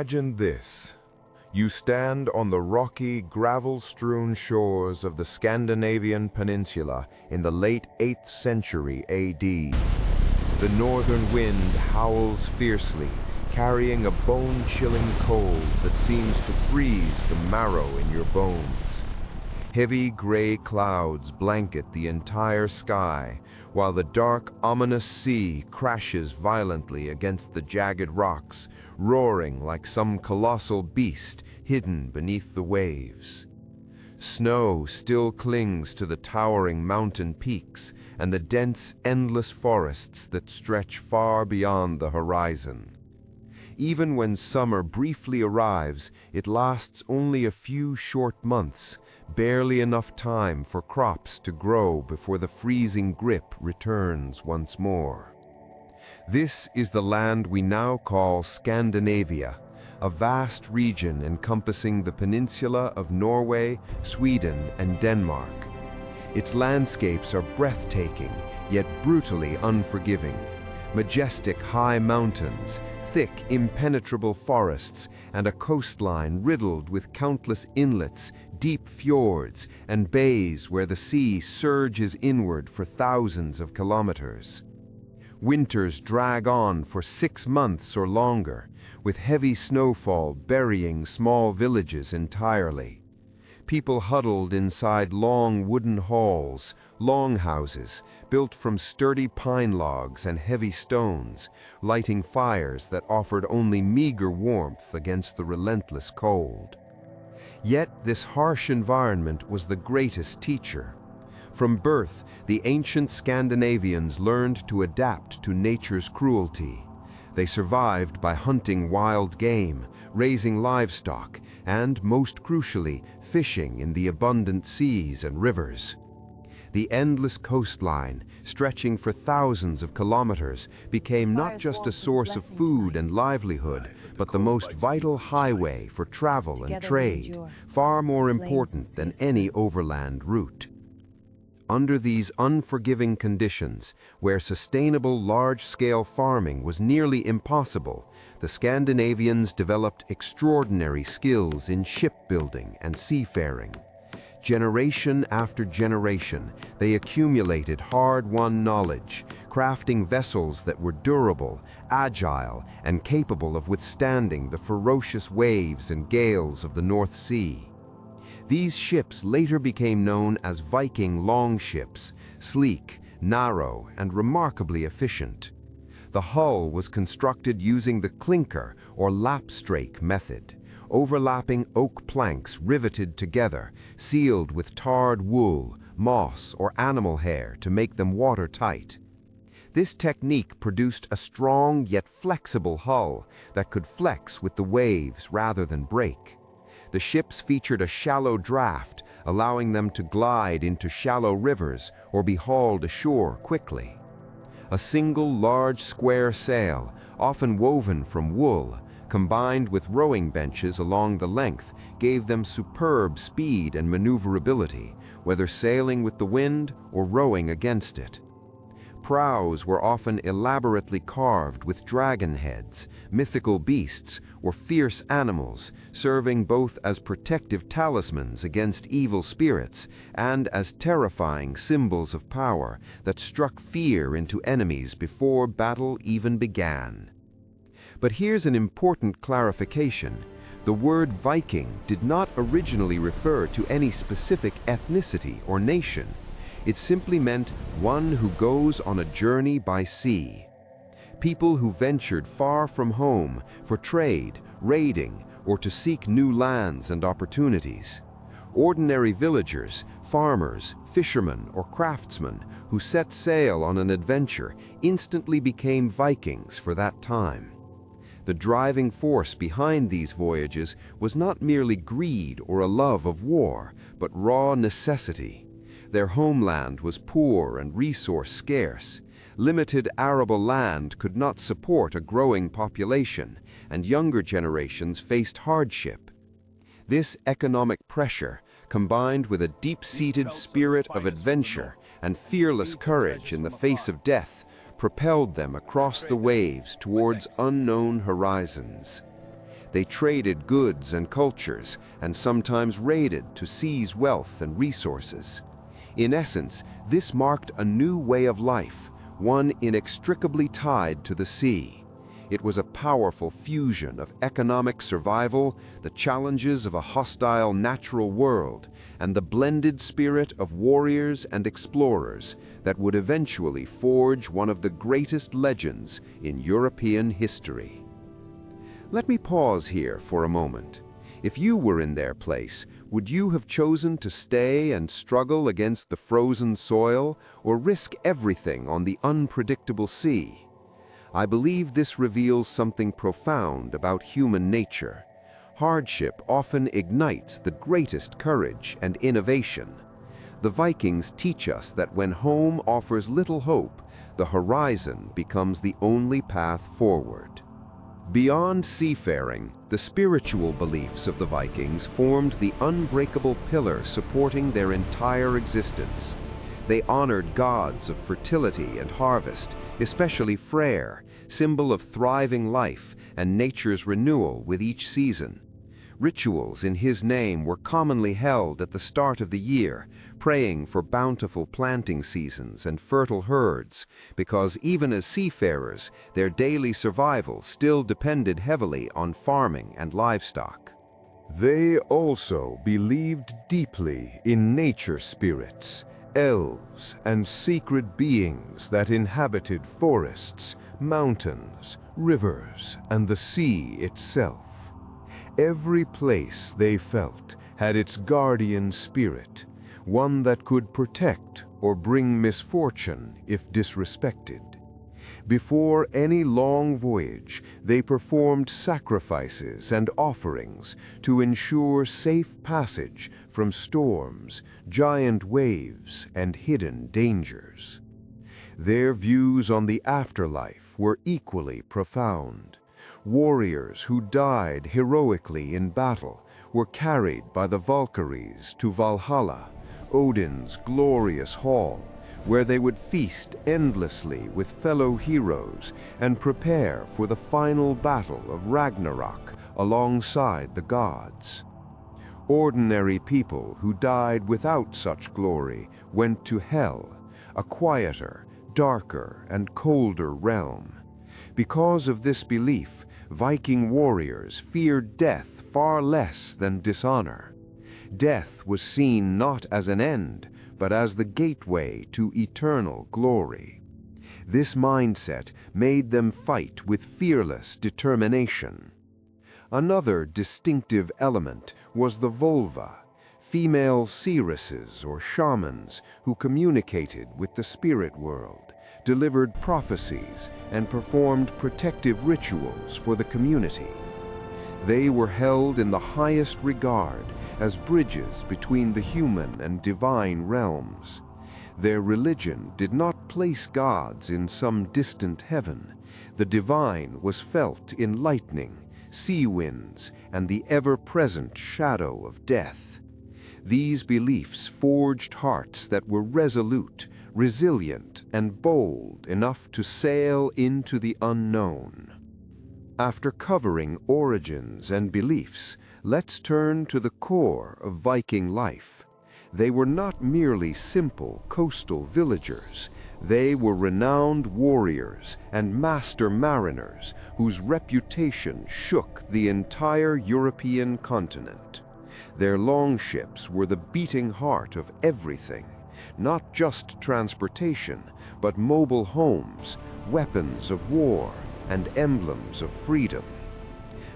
Imagine this. You stand on the rocky, gravel-strewn shores of the Scandinavian peninsula in the late 8th century AD. The northern wind howls fiercely, carrying a bone-chilling cold that seems to freeze the marrow in your bones. Heavy gray clouds blanket the entire sky, while the dark, ominous sea crashes violently against the jagged rocks, roaring like some colossal beast hidden beneath the waves. Snow still clings to the towering mountain peaks and the dense, endless forests that stretch far beyond the horizon. Even when summer briefly arrives, it lasts only a few short months, barely enough time for crops to grow before the freezing grip returns once more. This is the land we now call Scandinavia, a vast region encompassing the peninsula of Norway, Sweden, and Denmark. Its landscapes are breathtaking, yet brutally unforgiving. Majestic high mountains, thick, impenetrable forests, and a coastline riddled with countless inlets, deep fjords, and bays where the sea surges inward for thousands of kilometers. Winters drag on for 6 months or longer, with heavy snowfall burying small villages entirely. People huddled inside long wooden halls, longhouses, built from sturdy pine logs and heavy stones, lighting fires that offered only meager warmth against the relentless cold. Yet this harsh environment was the greatest teacher. From birth, the ancient Scandinavians learned to adapt to nature's cruelty. They survived by hunting wild game, raising livestock, and, most crucially, fishing in the abundant seas and rivers. The endless coastline, stretching for thousands of kilometers, became not just a source of food and livelihood, but the most vital highway for travel and trade, far more important than any overland route. Under these unforgiving conditions, where sustainable large-scale farming was nearly impossible, the Scandinavians developed extraordinary skills in shipbuilding and seafaring. Generation after generation, they accumulated hard-won knowledge, crafting vessels that were durable, agile, and capable of withstanding the ferocious waves and gales of the North Sea. These ships later became known as Viking longships, sleek, narrow, and remarkably efficient. The hull was constructed using the clinker or lapstrake method, overlapping oak planks riveted together, sealed with tarred wool, moss, or animal hair to make them watertight. This technique produced a strong yet flexible hull that could flex with the waves rather than break. The ships featured a shallow draft, allowing them to glide into shallow rivers or be hauled ashore quickly. A single large square sail, often woven from wool, combined with rowing benches along the length, gave them superb speed and maneuverability, whether sailing with the wind or rowing against it. Prows were often elaborately carved with dragon heads, mythical beasts, or fierce animals, serving both as protective talismans against evil spirits and as terrifying symbols of power that struck fear into enemies before battle even began. But here's an important clarification. The word Viking did not originally refer to any specific ethnicity or nation. It simply meant one who goes on a journey by sea. People who ventured far from home for trade, raiding, or to seek new lands and opportunities. Ordinary villagers, farmers, fishermen, or craftsmen who set sail on an adventure instantly became Vikings for that time. The driving force behind these voyages was not merely greed or a love of war, but raw necessity. Their homeland was poor and resource scarce. Limited arable land could not support a growing population, and younger generations faced hardship. This economic pressure, combined with a deep-seated spirit of adventure and fearless courage in the face of death, propelled them across the waves towards unknown horizons. They traded goods and cultures, and sometimes raided to seize wealth and resources. In essence, this marked a new way of life, one inextricably tied to the sea. It was a powerful fusion of economic survival, the challenges of a hostile natural world, and the blended spirit of warriors and explorers that would eventually forge one of the greatest legends in European history. Let me pause here for a moment. If you were in their place, would you have chosen to stay and struggle against the frozen soil, or risk everything on the unpredictable sea? I believe this reveals something profound about human nature. Hardship often ignites the greatest courage and innovation. The Vikings teach us that when home offers little hope, the horizon becomes the only path forward. Beyond seafaring, the spiritual beliefs of the Vikings formed the unbreakable pillar supporting their entire existence. They honored gods of fertility and harvest, especially Freyr, symbol of thriving life and nature's renewal with each season. Rituals in his name were commonly held at the start of the year, praying for bountiful planting seasons and fertile herds, because even as seafarers, their daily survival still depended heavily on farming and livestock. They also believed deeply in nature spirits, elves, and secret beings that inhabited forests, mountains, rivers, and the sea itself. Every place, they felt, had its guardian spirit, one that could protect or bring misfortune if disrespected. Before any long voyage, they performed sacrifices and offerings to ensure safe passage from storms, giant waves, and hidden dangers. Their views on the afterlife were equally profound. Warriors who died heroically in battle were carried by the Valkyries to Valhalla, Odin's glorious hall, where they would feast endlessly with fellow heroes and prepare for the final battle of Ragnarok alongside the gods. Ordinary people who died without such glory went to Hell, a quieter, darker, and colder realm. Because of this belief, Viking warriors feared death far less than dishonor. Death was seen not as an end, but as the gateway to eternal glory. This mindset made them fight with fearless determination. Another distinctive element was the vulva, female seeresses or shamans who communicated with the spirit world, delivered prophecies, and performed protective rituals for the community. They were held in the highest regard as bridges between the human and divine realms. Their religion did not place gods in some distant heaven. The divine was felt in lightning, sea winds, and the ever-present shadow of death. These beliefs forged hearts that were resolute, resilient, and bold enough to sail into the unknown. After covering origins and beliefs, let's turn to the core of Viking life. They were not merely simple coastal villagers. They were renowned warriors and master mariners whose reputation shook the entire European continent. Their longships were the beating heart of everything, not just transportation, but mobile homes, weapons of war, and emblems of freedom.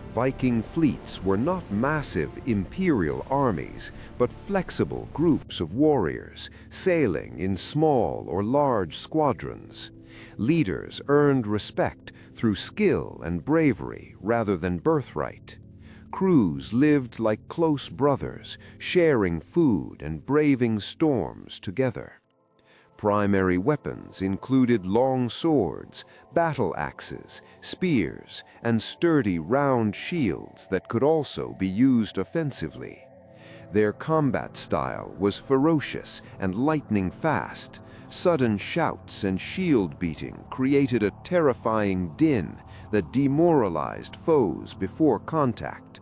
Viking fleets were not massive imperial armies, but flexible groups of warriors, sailing in small or large squadrons. Leaders earned respect through skill and bravery rather than birthright. Crews lived like close brothers, sharing food and braving storms together. Primary weapons included long swords, battle axes, spears, and sturdy round shields that could also be used offensively. Their combat style was ferocious and lightning fast. Sudden shouts and shield beating created a terrifying din that demoralized foes before contact.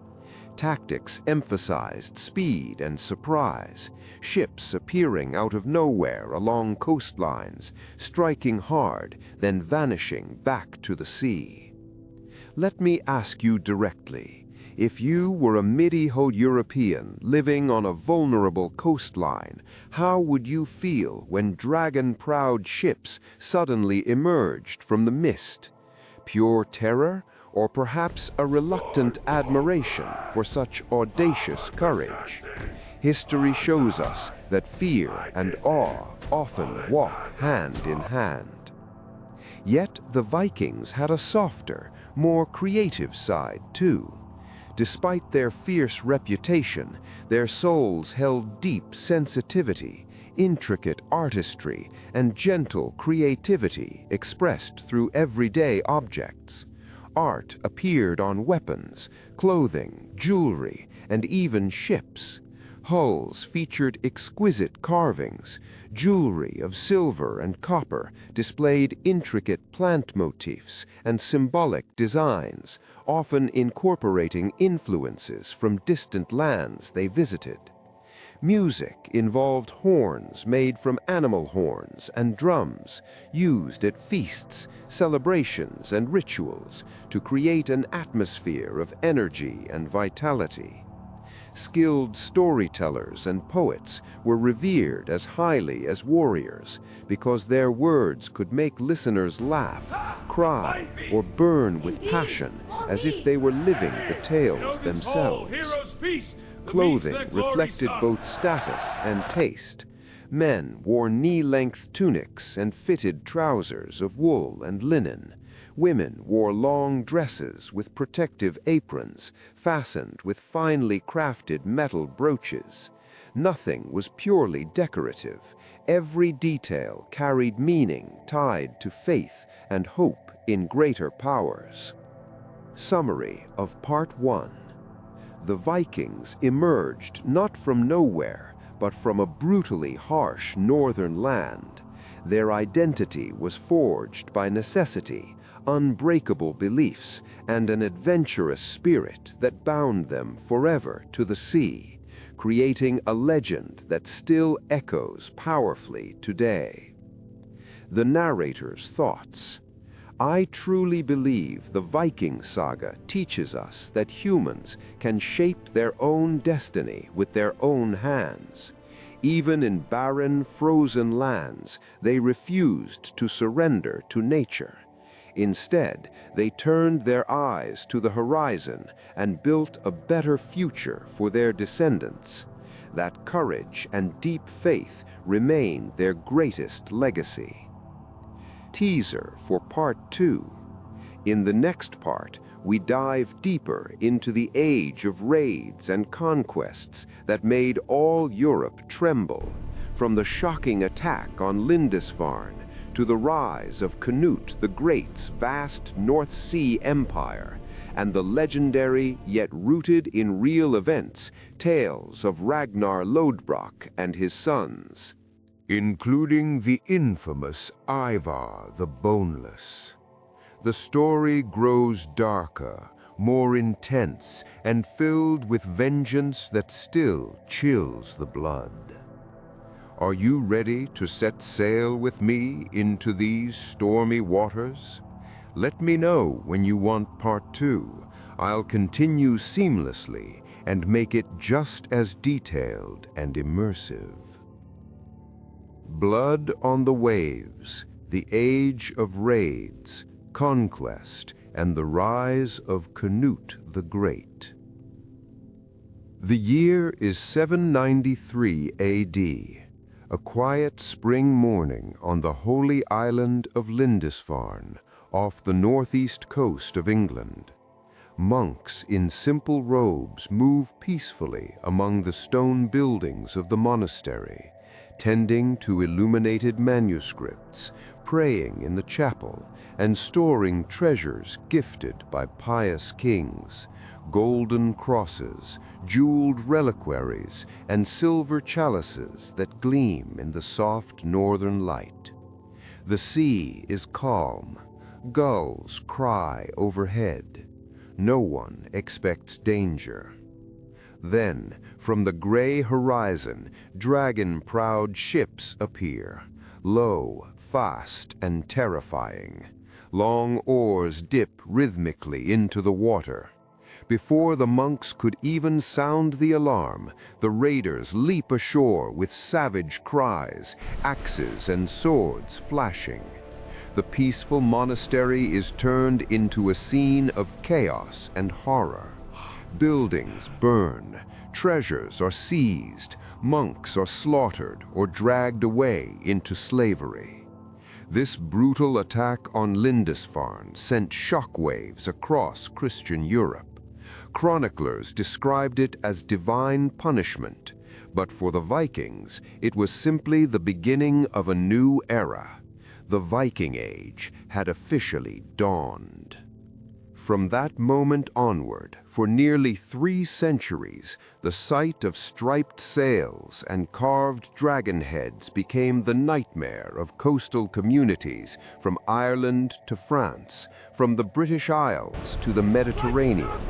Tactics emphasized speed and surprise, ships appearing out of nowhere along coastlines, striking hard, then vanishing back to the sea. Let me ask you directly, if you were a medieval European living on a vulnerable coastline, how would you feel when dragon-prowed ships suddenly emerged from the mist? Pure terror, or perhaps a reluctant admiration for such audacious courage? History shows us that fear and awe often walk hand in hand. Yet the Vikings had a softer, more creative side too. Despite their fierce reputation, their souls held deep sensitivity, intricate artistry, and gentle creativity expressed through everyday objects. Art appeared on weapons, clothing, jewelry, and even ships. Hulls featured exquisite carvings. Jewelry of silver and copper displayed intricate plant motifs and symbolic designs, often incorporating influences from distant lands they visited. Music involved horns made from animal horns and drums, used at feasts, celebrations, and rituals to create an atmosphere of energy and vitality. Skilled storytellers and poets were revered as highly as warriors because their words could make listeners laugh, cry, or burn with passion as if they were living the tales themselves. Clothing reflected both status and taste. Men wore knee-length tunics and fitted trousers of wool and linen. Women wore long dresses with protective aprons, fastened with finely crafted metal brooches. Nothing was purely decorative. Every detail carried meaning tied to faith and hope in greater powers. Summary of Part 1. The Vikings emerged not from nowhere, but from a brutally harsh northern land. Their identity was forged by necessity, unbreakable beliefs, and an adventurous spirit that bound them forever to the sea, creating a legend that still echoes powerfully today. The narrator's thoughts. I truly believe the Viking saga teaches us that humans can shape their own destiny with their own hands. Even in barren, frozen lands, they refused to surrender to nature. Instead, they turned their eyes to the horizon and built a better future for their descendants. That courage and deep faith remain their greatest legacy. Teaser for Part 2. In the next part, we dive deeper into the age of raids and conquests that made all Europe tremble, from the shocking attack on Lindisfarne to the rise of Canute the Great's vast North Sea empire, and the legendary, yet rooted in real events, tales of Ragnar Lodbrok and his sons. Including the infamous Ivar the Boneless. The story grows darker, more intense, and filled with vengeance that still chills the blood. Are you ready to set sail with me into these stormy waters? Let me know when you want Part 2. I'll continue seamlessly and make it just as detailed and immersive. Blood on the Waves, the Age of Raids, Conquest, and the Rise of Canute the Great. The year is 793 AD. A quiet spring morning on the holy island of Lindisfarne, off the northeast coast of England. Monks in simple robes move peacefully among the stone buildings of the monastery, tending to illuminated manuscripts, praying in the chapel, and storing treasures gifted by pious kings. Golden crosses, jeweled reliquaries, and silver chalices that gleam in the soft northern light. The sea is calm. Gulls cry overhead. No one expects danger. Then, from the gray horizon, dragon-prowed ships appear, low, fast, and terrifying. Long oars dip rhythmically into the water. Before the monks could even sound the alarm, the raiders leap ashore with savage cries, axes and swords flashing. The peaceful monastery is turned into a scene of chaos and horror. Buildings burn, treasures are seized, monks are slaughtered or dragged away into slavery. This brutal attack on Lindisfarne sent shockwaves across Christian Europe. Chroniclers described it as divine punishment, but for the Vikings, it was simply the beginning of a new era. The Viking Age had officially dawned. From that moment onward, for nearly 3 centuries, the sight of striped sails and carved dragon heads became the nightmare of coastal communities from Ireland to France, from the British Isles to the Mediterranean.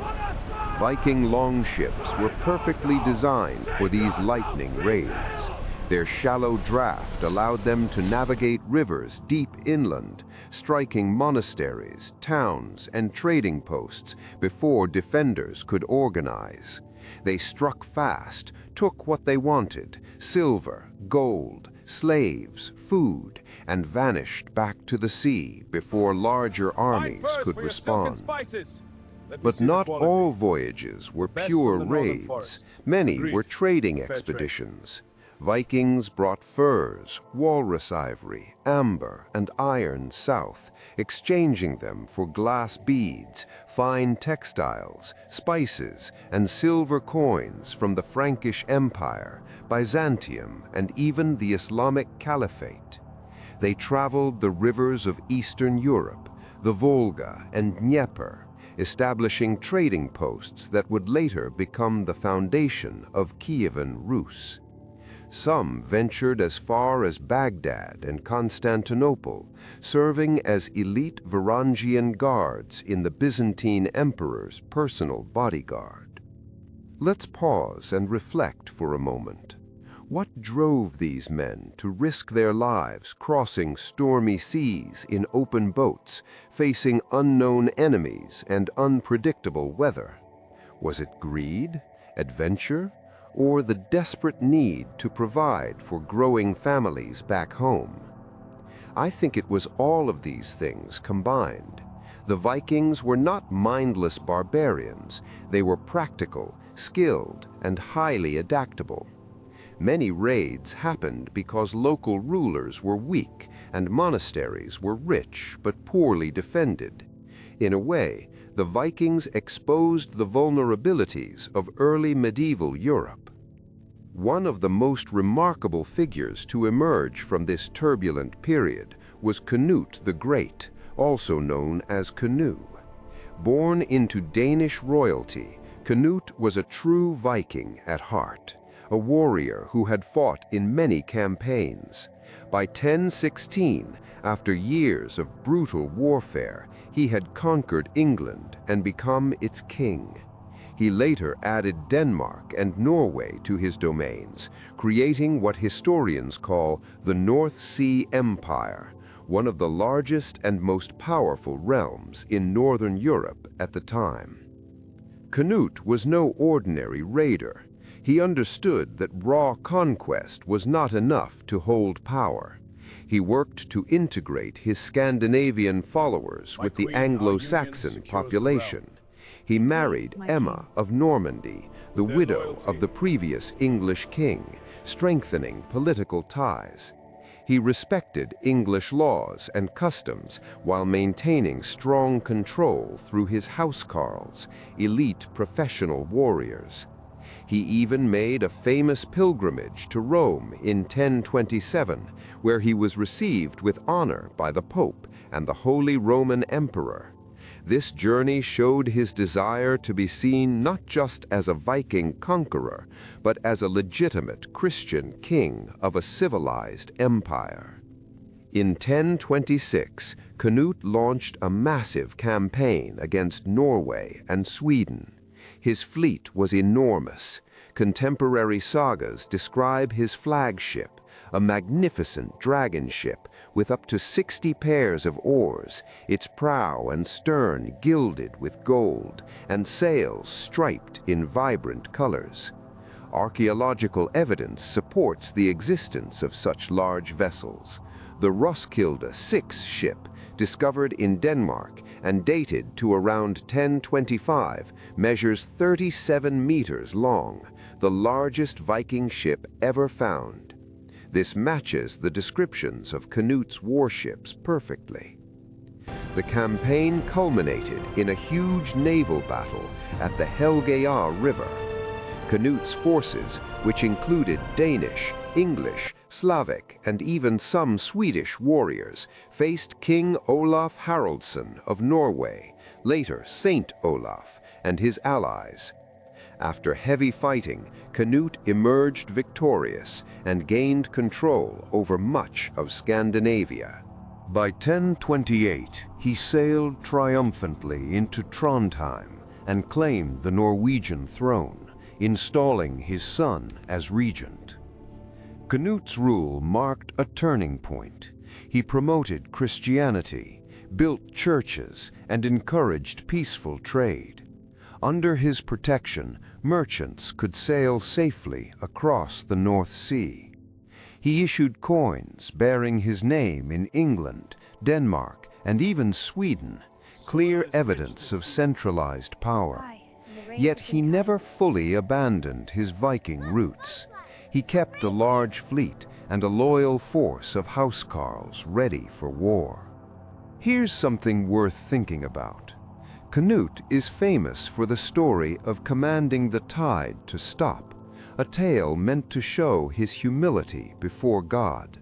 Viking longships were perfectly designed for these lightning raids. Their shallow draft allowed them to navigate rivers deep inland, striking monasteries, towns, and trading posts before defenders could organize. They struck fast, took what they wanted, silver, gold, slaves, food, and vanished back to the sea before larger armies could respond. But not all voyages were pure raids. Many were trading expeditions. Vikings brought furs, walrus ivory, amber, and iron south, exchanging them for glass beads, fine textiles, spices, and silver coins from the Frankish Empire, Byzantium, and even the Islamic Caliphate. They traveled the rivers of Eastern Europe, the Volga and Dnieper, establishing trading posts that would later become the foundation of Kievan Rus. Some ventured as far as Baghdad and Constantinople, serving as elite Varangian guards in the Byzantine emperor's personal bodyguard. Let's pause and reflect for a moment. What drove these men to risk their lives crossing stormy seas in open boats, facing unknown enemies and unpredictable weather? Was it greed, adventure, or the desperate need to provide for growing families back home? I think it was all of these things combined. The Vikings were not mindless barbarians. They were practical, skilled, and highly adaptable. Many raids happened because local rulers were weak and monasteries were rich but poorly defended. In a way, the Vikings exposed the vulnerabilities of early medieval Europe. One of the most remarkable figures to emerge from this turbulent period was Canute the Great, also known as Canu. Born into Danish royalty, Canute was a true Viking at heart, a warrior who had fought in many campaigns. By 1016, after years of brutal warfare, he had conquered England and become its king. He later added Denmark and Norway to his domains, creating what historians call the North Sea Empire, one of the largest and most powerful realms in northern Europe at the time. Canute was no ordinary raider. He understood that raw conquest was not enough to hold power. He worked to integrate his Scandinavian followers with the Anglo-Saxon population. He married Emma of Normandy, the widow of the previous English king, strengthening political ties. He respected English laws and customs while maintaining strong control through his housecarls, elite professional warriors. He even made a famous pilgrimage to Rome in 1027, where he was received with honor by the Pope and the Holy Roman Emperor. This journey showed his desire to be seen not just as a Viking conqueror, but as a legitimate Christian king of a civilized empire. In 1026, Canute launched a massive campaign against Norway and Sweden. His fleet was enormous. Contemporary sagas describe his flagship, a magnificent dragon ship with up to 60 pairs of oars, its prow and stern gilded with gold, and sails striped in vibrant colors. Archaeological evidence supports the existence of such large vessels. The Roskilde 6 ship, discovered in Denmark and dated to around 1025, measures 37 meters long, the largest Viking ship ever found. This matches the descriptions of Canute's warships perfectly. The campaign culminated in a huge naval battle at the Helgeia River. Canute's forces, which included Danish, English, Slavic, and even some Swedish warriors, faced King Olaf Haraldsson of Norway, later Saint Olaf, and his allies. After heavy fighting, Canute emerged victorious and gained control over much of Scandinavia. By 1028, he sailed triumphantly into Trondheim and claimed the Norwegian throne, installing his son as regent. Canute's rule marked a turning point. He promoted Christianity, built churches, and encouraged peaceful trade. Under his protection, merchants could sail safely across the North Sea. He issued coins bearing his name in England, Denmark, and even Sweden, clear evidence of centralized power. Yet he never fully abandoned his Viking roots. He kept a large fleet and a loyal force of housecarls ready for war. Here's something worth thinking about. Canute is famous for the story of commanding the tide to stop, a tale meant to show his humility before God.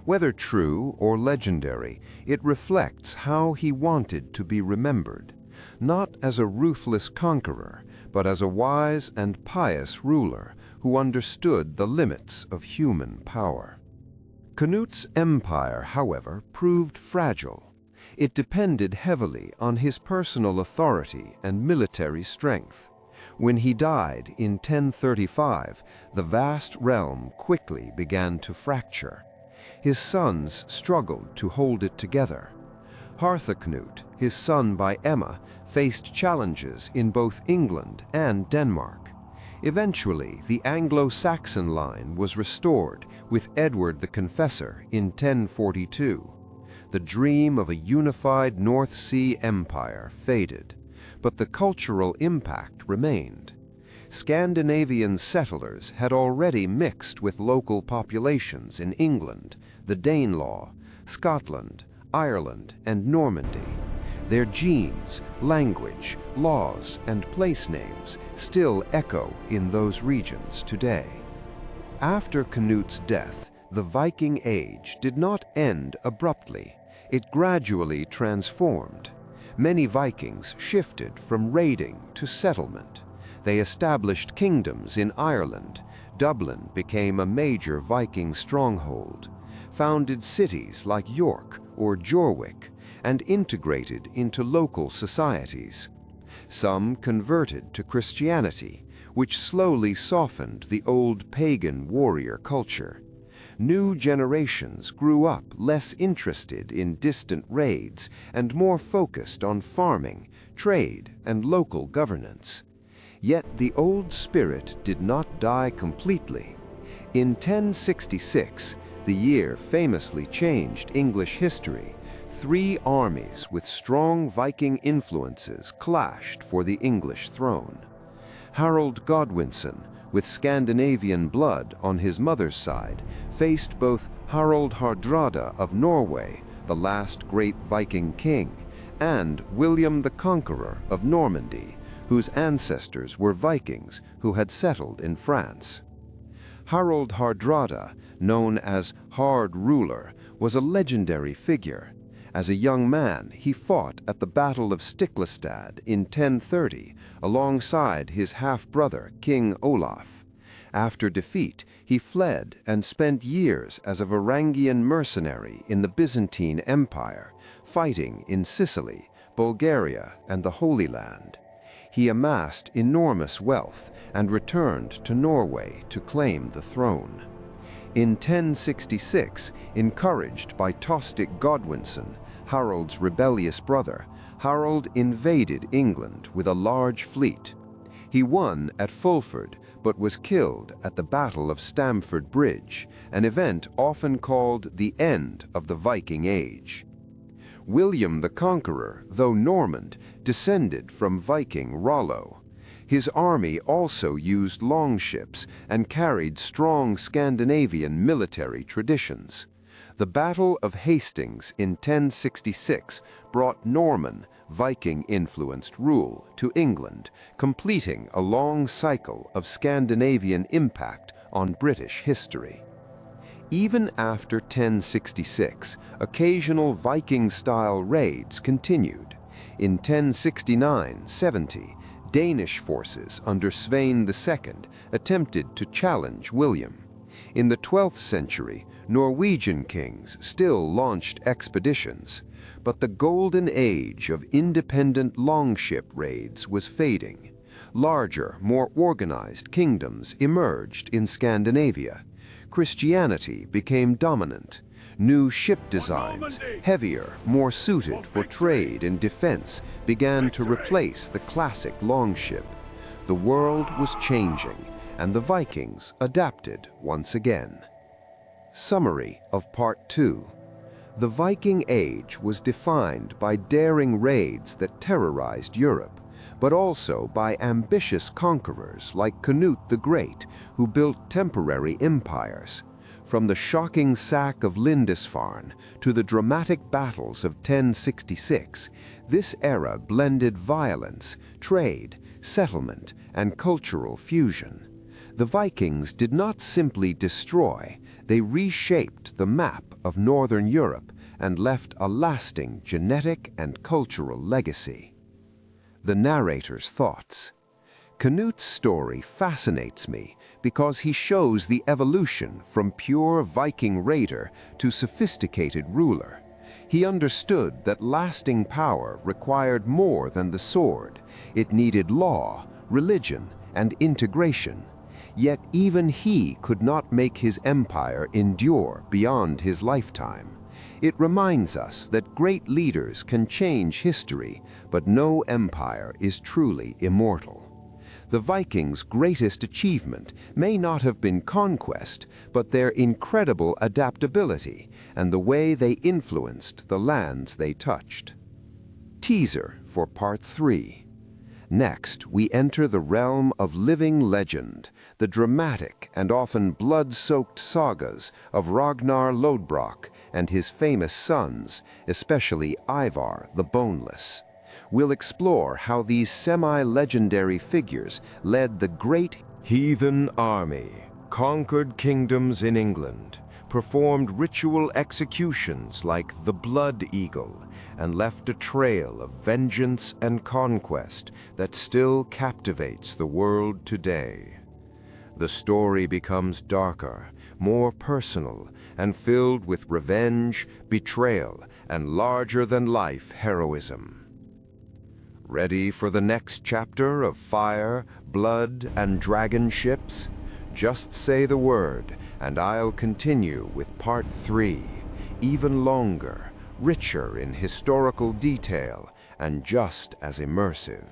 Whether true or legendary, it reflects how he wanted to be remembered, not as a ruthless conqueror, but as a wise and pious ruler who understood the limits of human power. Canute's empire, however, proved fragile. It depended heavily on his personal authority and military strength. When he died in 1035, the vast realm quickly began to fracture. His sons struggled to hold it together. Harthacnut, his son by Emma, faced challenges in both England and Denmark. Eventually, the Anglo-Saxon line was restored with Edward the Confessor in 1042. The dream of a unified North Sea empire faded, but the cultural impact remained. Scandinavian settlers had already mixed with local populations in England, the Danelaw, Scotland, Ireland, and Normandy. Their genes, language, laws, and place names still echo in those regions today. After Canute's death, the Viking Age did not end abruptly. It gradually transformed. Many Vikings shifted from raiding to settlement. They established kingdoms in Ireland. Dublin became a major Viking stronghold, founded cities like York or Jorvik, and integrated into local societies. Some converted to Christianity, which slowly softened the old pagan warrior culture. New generations grew up less interested in distant raids and more focused on farming, trade, and local governance. Yet the old spirit did not die completely. In 1066, the year famously changed English history, 3 armies with strong Viking influences clashed for the English throne. Harold Godwinson, with Scandinavian blood on his mother's side, faced both Harald Hardrada of Norway, the last great Viking king, and William the Conqueror of Normandy, whose ancestors were Vikings who had settled in France. Harald Hardrada, known as Hard Ruler, was a legendary figure. As a young man, he fought at the Battle of Stiklestad in 1030 alongside his half-brother King Olaf. After defeat, he fled and spent years as a Varangian mercenary in the Byzantine Empire, fighting in Sicily, Bulgaria, and the Holy Land. He amassed enormous wealth and returned to Norway to claim the throne. In 1066, encouraged by Tostig Godwinson, Harold's rebellious brother, Harold invaded England with a large fleet. He won at Fulford, but was killed at the Battle of Stamford Bridge, an event often called the end of the Viking Age. William the Conqueror, though Normand, descended from Viking Rollo. His army also used longships and carried strong Scandinavian military traditions. The Battle of Hastings in 1066 brought Norman, Viking-influenced rule to England, completing a long cycle of Scandinavian impact on British history. Even after 1066, occasional Viking-style raids continued. In 1069-70, Danish forces under Svein II attempted to challenge William. In the 12th century, Norwegian kings still launched expeditions, but the golden age of independent longship raids was fading. Larger, more organized kingdoms emerged in Scandinavia. Christianity became dominant. New ship designs, heavier, more suited for trade and defense, began to replace the classic longship. The world was changing, and the Vikings adapted once again. Summary of Part 2. The Viking Age was defined by daring raids that terrorized Europe, but also by ambitious conquerors like Canute the Great, who built temporary empires. From the shocking sack of Lindisfarne to the dramatic battles of 1066, this era blended violence, trade, settlement, and cultural fusion. The Vikings did not simply destroy, they reshaped the map of Northern Europe and left a lasting genetic and cultural legacy. The narrator's thoughts. Canute's story fascinates me because he shows the evolution from pure Viking raider to sophisticated ruler. He understood that lasting power required more than the sword. It needed law, religion, and integration. Yet even he could not make his empire endure beyond his lifetime. It reminds us that great leaders can change history, but no empire is truly immortal. The Vikings' greatest achievement may not have been conquest, but their incredible adaptability and the way they influenced the lands they touched. Teaser for Part 3. Next, we enter the realm of living legend, the dramatic and often blood-soaked sagas of Ragnar Lodbrok and his famous sons, especially Ivar the Boneless. We'll explore how these semi-legendary figures led the great Heathen army, conquered kingdoms in England, performed ritual executions like the Blood Eagle, and left a trail of vengeance and conquest that still captivates the world today. The story becomes darker, more personal, and filled with revenge, betrayal, and larger-than-life heroism. Ready for the next chapter of fire, blood, and dragon ships? Just say the word, and I'll continue with Part 3, even longer, richer in historical detail, and just as immersive.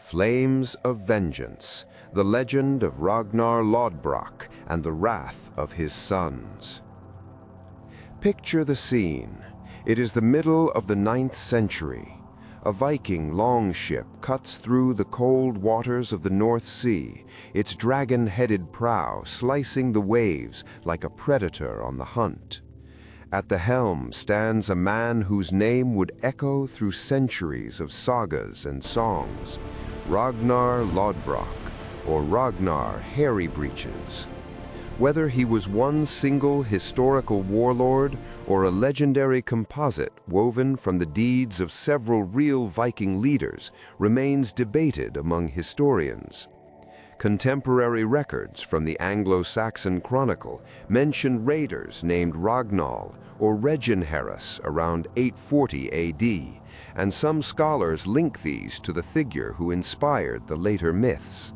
Flames of Vengeance, the legend of Ragnar Lodbrok and the wrath of his sons. Picture the scene. It is the middle of the 9th century. A Viking longship cuts through the cold waters of the North Sea, its dragon-headed prow slicing the waves like a predator on the hunt. At the helm stands a man whose name would echo through centuries of sagas and songs, Ragnar Lodbrok, or Ragnar Hairy Breeches. Whether he was one single historical warlord or a legendary composite woven from the deeds of several real Viking leaders remains debated among historians. Contemporary records from the Anglo-Saxon Chronicle mention raiders named Ragnall or Reginherus around 840 AD, and some scholars link these to the figure who inspired the later myths.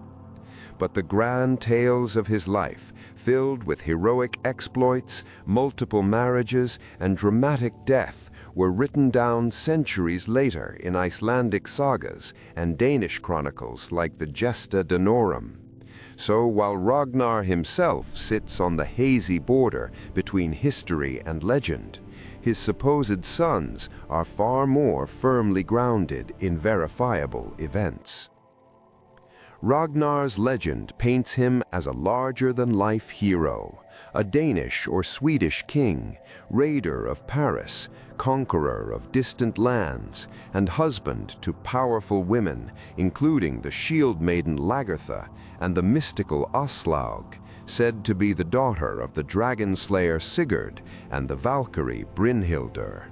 But the grand tales of his life, filled with heroic exploits, multiple marriages, and dramatic death, were written down centuries later in Icelandic sagas and Danish chronicles like the Gesta Danorum. So while Ragnar himself sits on the hazy border between history and legend, his supposed sons are far more firmly grounded in verifiable events. Ragnar's legend paints him as a larger-than-life hero, a Danish or Swedish king, raider of Paris, conqueror of distant lands, and husband to powerful women, including the shield maiden Lagertha and the mystical Aslaug, said to be the daughter of the dragon slayer Sigurd and the Valkyrie Brynhildr.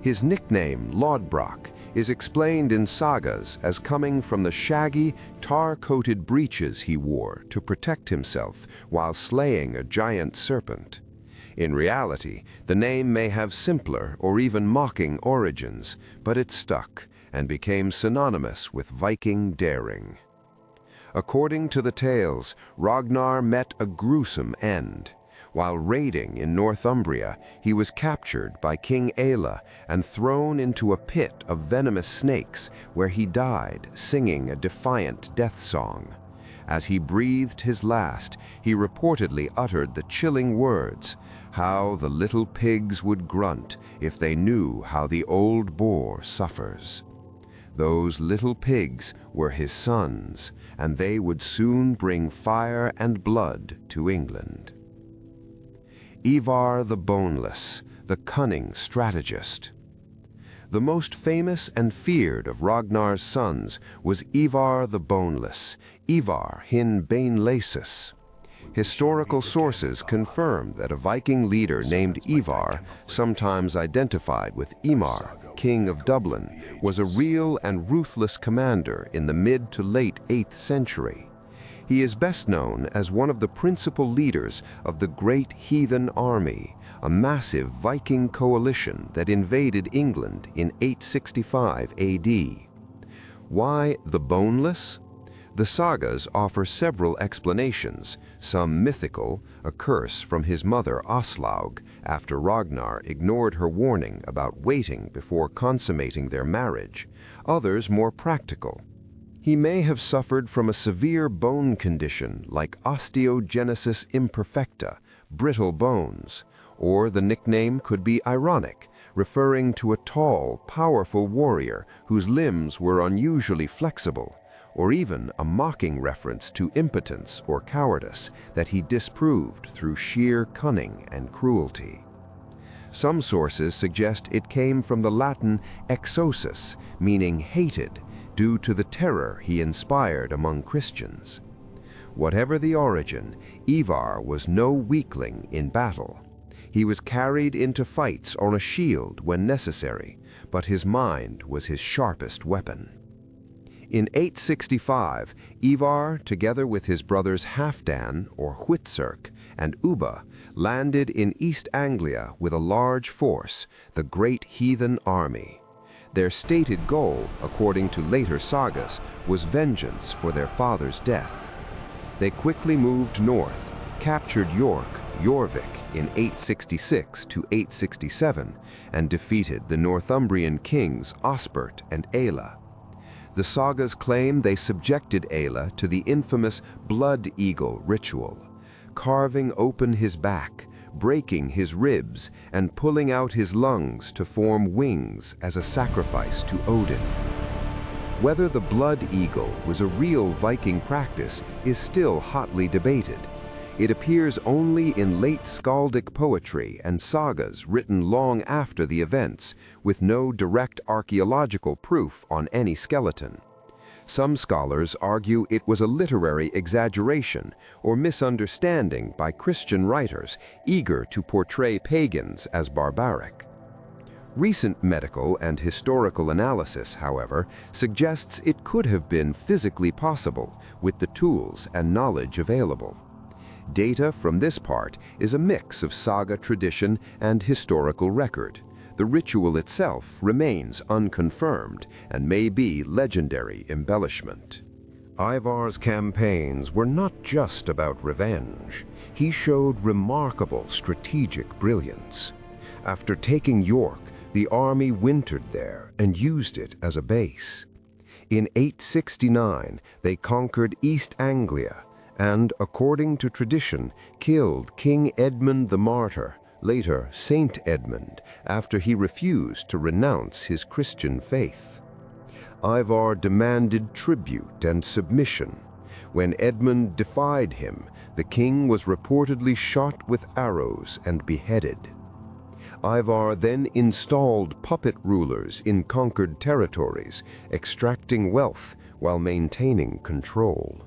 His nickname, Lodbrok, is explained in sagas as coming from the shaggy, tar-coated breeches he wore to protect himself while slaying a giant serpent. In reality, the name may have simpler or even mocking origins, but it stuck and became synonymous with Viking daring. According to the tales, Ragnar met a gruesome end. While raiding in Northumbria, he was captured by King Aelle and thrown into a pit of venomous snakes where he died singing a defiant death song. As he breathed his last, he reportedly uttered the chilling words, "How the little pigs would grunt if they knew how the old boar suffers." Those little pigs were his sons, and they would soon bring fire and blood to England. Ivar the Boneless, the cunning strategist. The most famous and feared of Ragnar's sons was Ivar the Boneless, Ivar hin Beinleysus. Historical sources confirm that a Viking leader named Ivar, sometimes identified with Imar, king of Dublin, was a real and ruthless commander in the mid to late 8th century. He is best known as one of the principal leaders of the Great Heathen Army, a massive Viking coalition that invaded England in 865 AD. Why the Boneless? The sagas offer several explanations, some mythical, a curse from his mother Aslaug after Ragnar ignored her warning about waiting before consummating their marriage, others more practical. He may have suffered from a severe bone condition like osteogenesis imperfecta, brittle bones, or the nickname could be ironic, referring to a tall, powerful warrior whose limbs were unusually flexible, or even a mocking reference to impotence or cowardice that he disproved through sheer cunning and cruelty. Some sources suggest it came from the Latin exosus, meaning hated, due to the terror he inspired among Christians. Whatever the origin, Ivar was no weakling in battle. He was carried into fights on a shield when necessary, but his mind was his sharpest weapon. In 865, Ivar, together with his brothers Halfdan, or Hvitserk, and Ubba, landed in East Anglia with a large force, the Great Heathen Army. Their stated goal, according to later sagas, was vengeance for their father's death. They quickly moved north, captured Jorvik in 866 to 867, and defeated the Northumbrian kings Osbert and Aelle. The sagas claim they subjected Aelle to the infamous blood eagle ritual, carving open his back, breaking his ribs, and pulling out his lungs to form wings as a sacrifice to Odin. Whether the blood eagle was a real Viking practice is still hotly debated. It appears only in late skaldic poetry and sagas written long after the events, with no direct archaeological proof on any skeleton. Some scholars argue it was a literary exaggeration or misunderstanding by Christian writers eager to portray pagans as barbaric. Recent medical and historical analysis, however, suggests it could have been physically possible with the tools and knowledge available. Data from this part is a mix of saga tradition and historical record. The ritual itself remains unconfirmed and may be legendary embellishment. Ivar's campaigns were not just about revenge. He showed remarkable strategic brilliance. After taking York, the army wintered there and used it as a base. In 869, they conquered East Anglia and, according to tradition, killed King Edmund the Martyr, later Saint Edmund, after he refused to renounce his Christian faith. Ivar demanded tribute and submission. When Edmund defied him, the king was reportedly shot with arrows and beheaded. Ivar then installed puppet rulers in conquered territories, extracting wealth while maintaining control.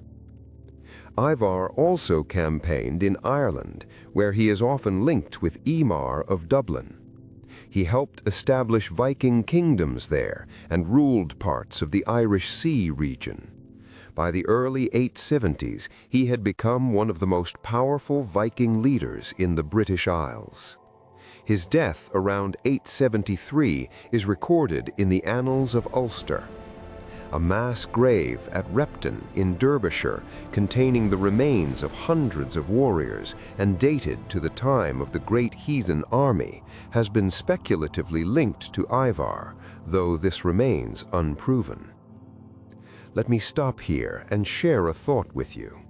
Ivar also campaigned in Ireland, where he is often linked with Eamar of Dublin. He helped establish Viking kingdoms there and ruled parts of the Irish Sea region. By the early 870s, he had become one of the most powerful Viking leaders in the British Isles. His death around 873 is recorded in the Annals of Ulster. A mass grave at Repton in Derbyshire, containing the remains of hundreds of warriors and dated to the time of the Great Heathen Army, has been speculatively linked to Ivar, though this remains unproven. Let me stop here and share a thought with you.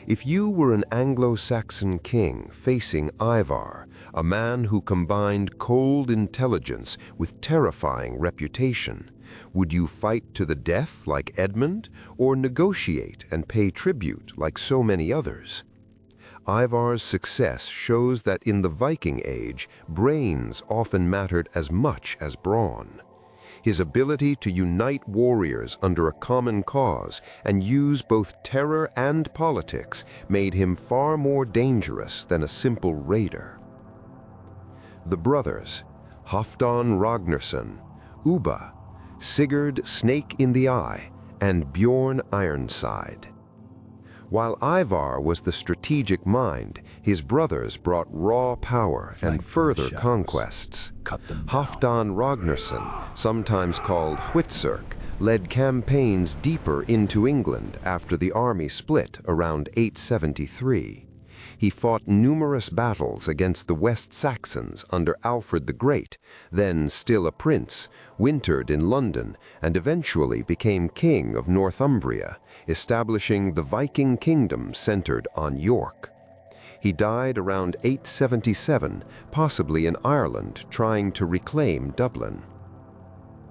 If you were an Anglo-Saxon king facing Ivar, a man who combined cold intelligence with terrifying reputation, would you fight to the death like Edmund, or negotiate and pay tribute like so many others? Ivar's success shows that in the Viking Age, brains often mattered as much as brawn. His ability to unite warriors under a common cause and use both terror and politics made him far more dangerous than a simple raider. The brothers, Halfdan Ragnarsson, Ubba, Sigurd Snake in the Eye, and Bjorn Ironside. While Ivar was the strategic mind, his brothers brought raw power and further conquests. Halfdan Ragnarsson, sometimes called Hvitserk, led campaigns deeper into England after the army split around 873. He fought numerous battles against the West Saxons under Alfred the Great, then still a prince, wintered in London, and eventually became king of Northumbria, establishing the Viking kingdom centered on York. He died around 877, possibly in Ireland, trying to reclaim Dublin.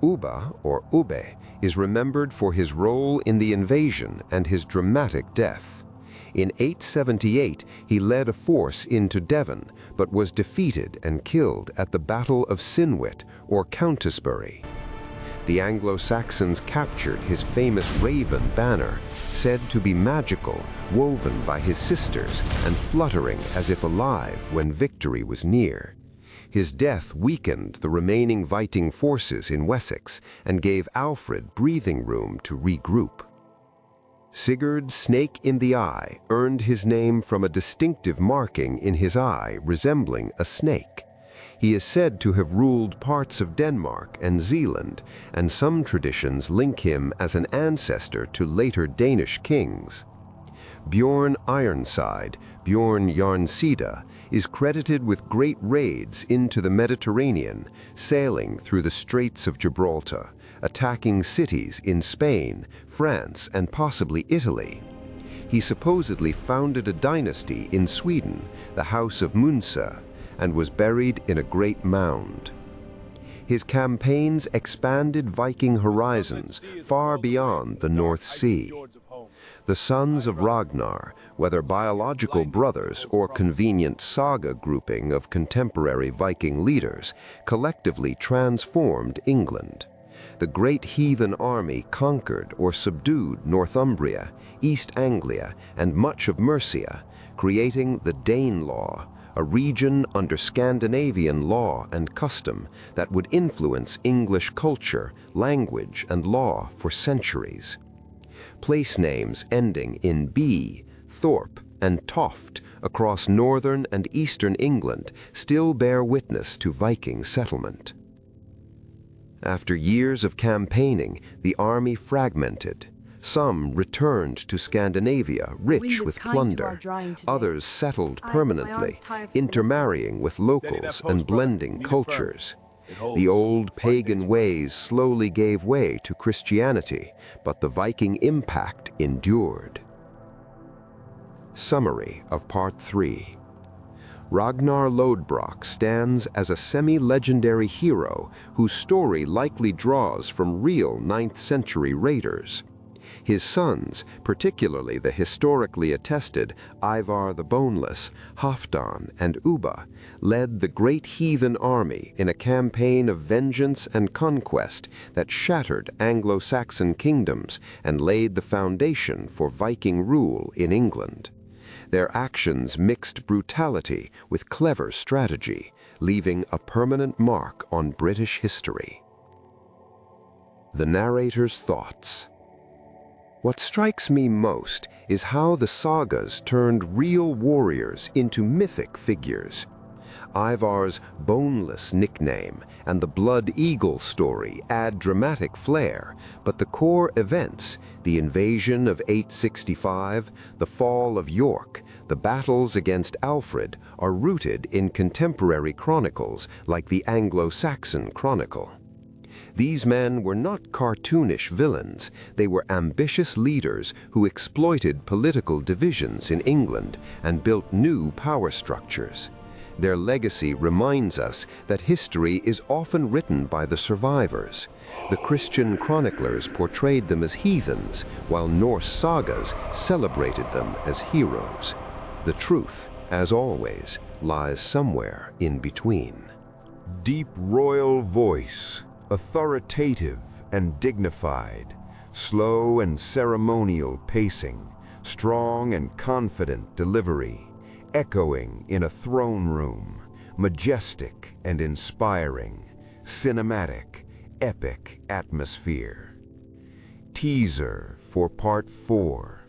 Ubba, or Ubbe, is remembered for his role in the invasion and his dramatic death. In 878, he led a force into Devon, but was defeated and killed at the Battle of Sinwit, or Countisbury. The Anglo-Saxons captured his famous raven banner, said to be magical, woven by his sisters and fluttering as if alive when victory was near. His death weakened the remaining Viking forces in Wessex and gave Alfred breathing room to regroup. Sigurd Snake in the Eye earned his name from a distinctive marking in his eye resembling a snake. He is said to have ruled parts of Denmark and Zealand, and some traditions link him as an ancestor to later Danish kings. Bjorn Ironside, Bjorn Jarnsida, is credited with great raids into the Mediterranean, sailing through the Straits of Gibraltar, attacking cities in Spain, France, and possibly Italy. He supposedly founded a dynasty in Sweden, the House of Munsa, and was buried in a great mound. His campaigns expanded Viking horizons far beyond the North Sea. The sons of Ragnar, whether biological brothers or convenient saga grouping of contemporary Viking leaders, collectively transformed England. The great heathen army conquered or subdued Northumbria, East Anglia, and much of Mercia, creating the Danelaw, a region under Scandinavian law and custom that would influence English culture, language, and law for centuries. Place names ending in B, Thorpe, and Toft across northern and eastern England still bear witness to Viking settlement. After years of campaigning, the army fragmented. Some returned to Scandinavia, rich with plunder. Others settled permanently, intermarrying with locals and blending cultures. The old pagan ways slowly gave way to Christianity, but the Viking impact endured. Summary of Part 3. Ragnar Lodbrok stands as a semi-legendary hero whose story likely draws from real 9th century raiders. His sons, particularly the historically attested Ivar the Boneless, Halfdan, and Ubba, led the great heathen army in a campaign of vengeance and conquest that shattered Anglo-Saxon kingdoms and laid the foundation for Viking rule in England. Their actions mixed brutality with clever strategy, leaving a permanent mark on British history. The narrator's thoughts. What strikes me most is how the sagas turned real warriors into mythic figures. Ivar's boneless nickname and the Blood Eagle story add dramatic flair, but the core events, the invasion of 865, the fall of York, the battles against Alfred, are rooted in contemporary chronicles like the Anglo-Saxon Chronicle. These men were not cartoonish villains, they were ambitious leaders who exploited political divisions in England and built new power structures. Their legacy reminds us that history is often written by the survivors. The Christian chroniclers portrayed them as heathens, while Norse sagas celebrated them as heroes. The truth, as always, lies somewhere in between. Deep royal voice, authoritative and dignified, slow and ceremonial pacing, strong and confident delivery, echoing in a throne room, majestic and inspiring, cinematic, epic atmosphere. Teaser for Part 4.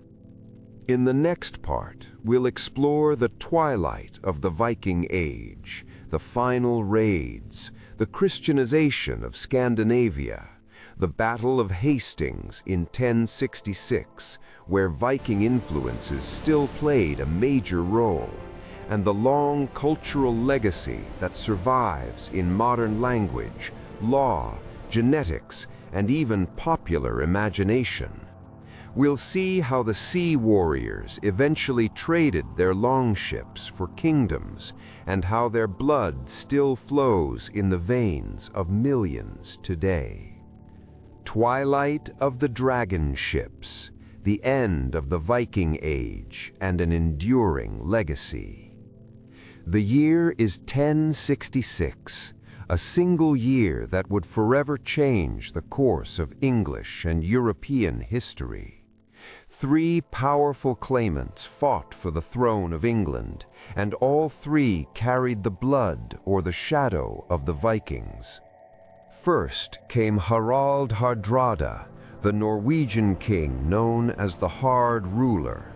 In the next part, we'll explore the twilight of the Viking Age, the final raids, the Christianization of Scandinavia, the Battle of Hastings in 1066, where Viking influences still played a major role, and the long cultural legacy that survives in modern language, law, genetics, and even popular imagination. We'll see how the sea warriors eventually traded their longships for kingdoms, and how their blood still flows in the veins of millions today. Twilight of the Dragon Ships, the end of the Viking Age, and an enduring legacy. The year is 1066, a single year that would forever change the course of English and European history. 3 powerful claimants fought for the throne of England, and all 3 carried the blood or the shadow of the Vikings. First came Harald Hardrada, the Norwegian king known as the Hard Ruler,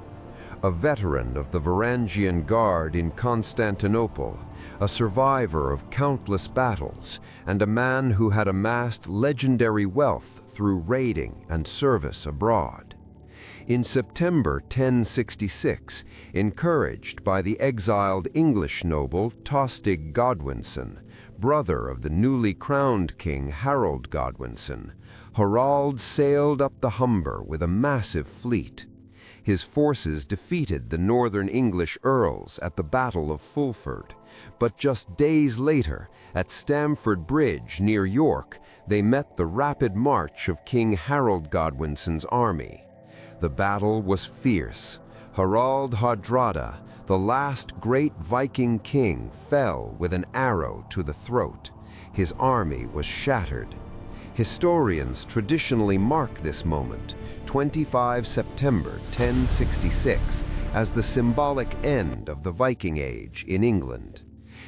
a veteran of the Varangian Guard in Constantinople, a survivor of countless battles, and a man who had amassed legendary wealth through raiding and service abroad. In September 1066, encouraged by the exiled English noble Tostig Godwinson, brother of the newly crowned king Harold Godwinson, Harald sailed up the Humber with a massive fleet. His forces defeated the northern English earls at the Battle of Fulford, but just days later, at Stamford Bridge near York, they met the rapid march of King Harold Godwinson's army. The battle was fierce. Harald Hardrada, the last great Viking king, fell with an arrow to the throat. His army was shattered. Historians traditionally mark this moment, 25 September 1066, as the symbolic end of the Viking Age in England.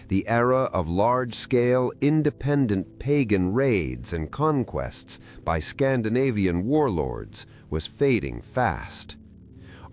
The era of large-scale, independent pagan raids and conquests by Scandinavian warlords was fading fast.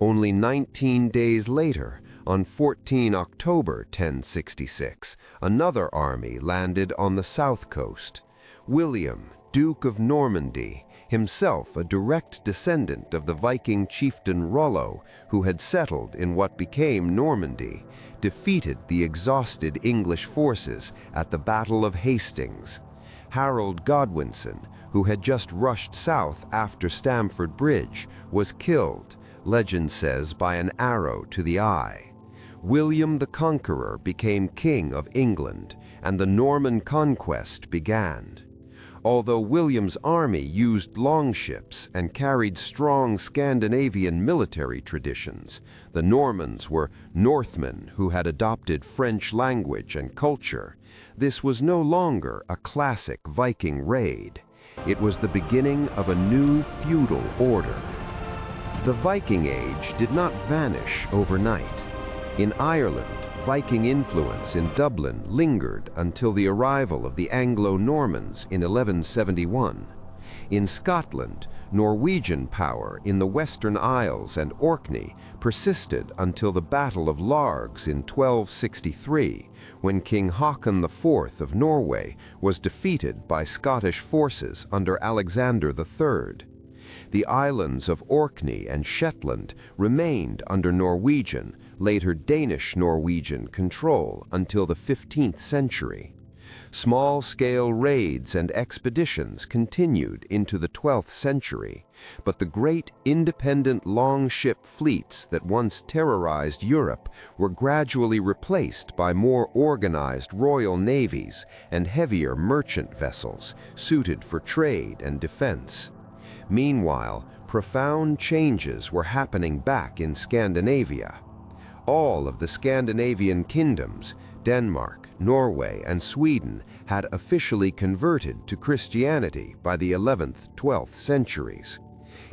Only 19 days later, on 14 October 1066, another army landed on the south coast. William, Duke of Normandy, himself a direct descendant of the Viking chieftain Rollo, who had settled in what became Normandy, defeated the exhausted English forces at the Battle of Hastings. Harold Godwinson, who had just rushed south after Stamford Bridge, was killed, legend says, by an arrow to the eye. William the Conqueror became King of England, and the Norman conquest began. Although William's army used longships and carried strong Scandinavian military traditions, the Normans were Northmen who had adopted French language and culture. This was no longer a classic Viking raid. It was the beginning of a new feudal order. The Viking Age did not vanish overnight. In Ireland, Viking influence in Dublin lingered until the arrival of the Anglo-Normans in 1171. In Scotland, Norwegian power in the Western Isles and Orkney persisted until the Battle of Largs in 1263, when King Haakon IV of Norway was defeated by Scottish forces under Alexander III. The islands of Orkney and Shetland remained under Norwegian, later Danish-Norwegian control until the 15th century. Small-scale raids and expeditions continued into the 12th century, but the great independent longship fleets that once terrorized Europe were gradually replaced by more organized royal navies and heavier merchant vessels suited for trade and defense. Meanwhile, profound changes were happening back in Scandinavia. All of the Scandinavian kingdoms, Denmark, Norway, and Sweden, had officially converted to Christianity by the 11th, 12th centuries.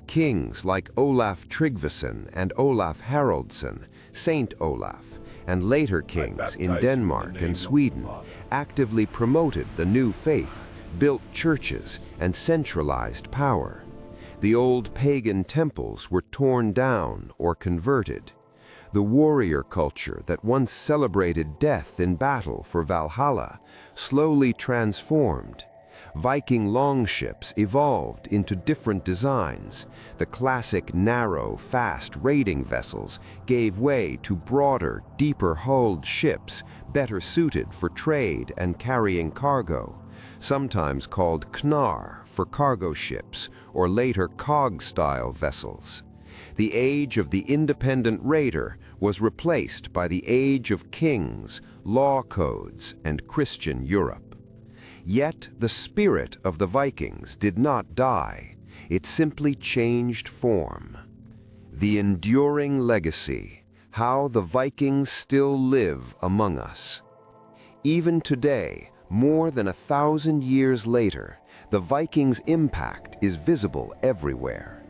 Kings like Olaf Tryggvason and Olaf Haraldsson, Saint Olaf, and later kings in Denmark and Sweden actively promoted the new faith, built churches, and centralized power. The old pagan temples were torn down or converted. The warrior culture that once celebrated death in battle for Valhalla slowly transformed. Viking longships evolved into different designs. The classic narrow, fast raiding vessels gave way to broader, deeper-hulled ships better suited for trade and carrying cargo, sometimes called knar for cargo ships or later cog-style vessels. The age of the independent raider was replaced by the age of kings, law codes, and Christian Europe. Yet the spirit of the Vikings did not die. It simply changed form. The enduring legacy, how the Vikings still live among us. Even today, more than 1,000 years later, the Vikings' impact is visible everywhere.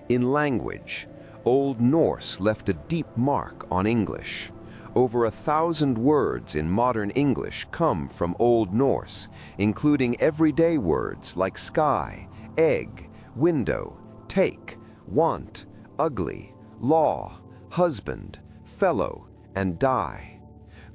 In language, Old Norse left a deep mark on English. Over 1,000 words in modern English come from Old Norse, including everyday words like sky, egg, window, take, want, ugly, law, husband, fellow, and die.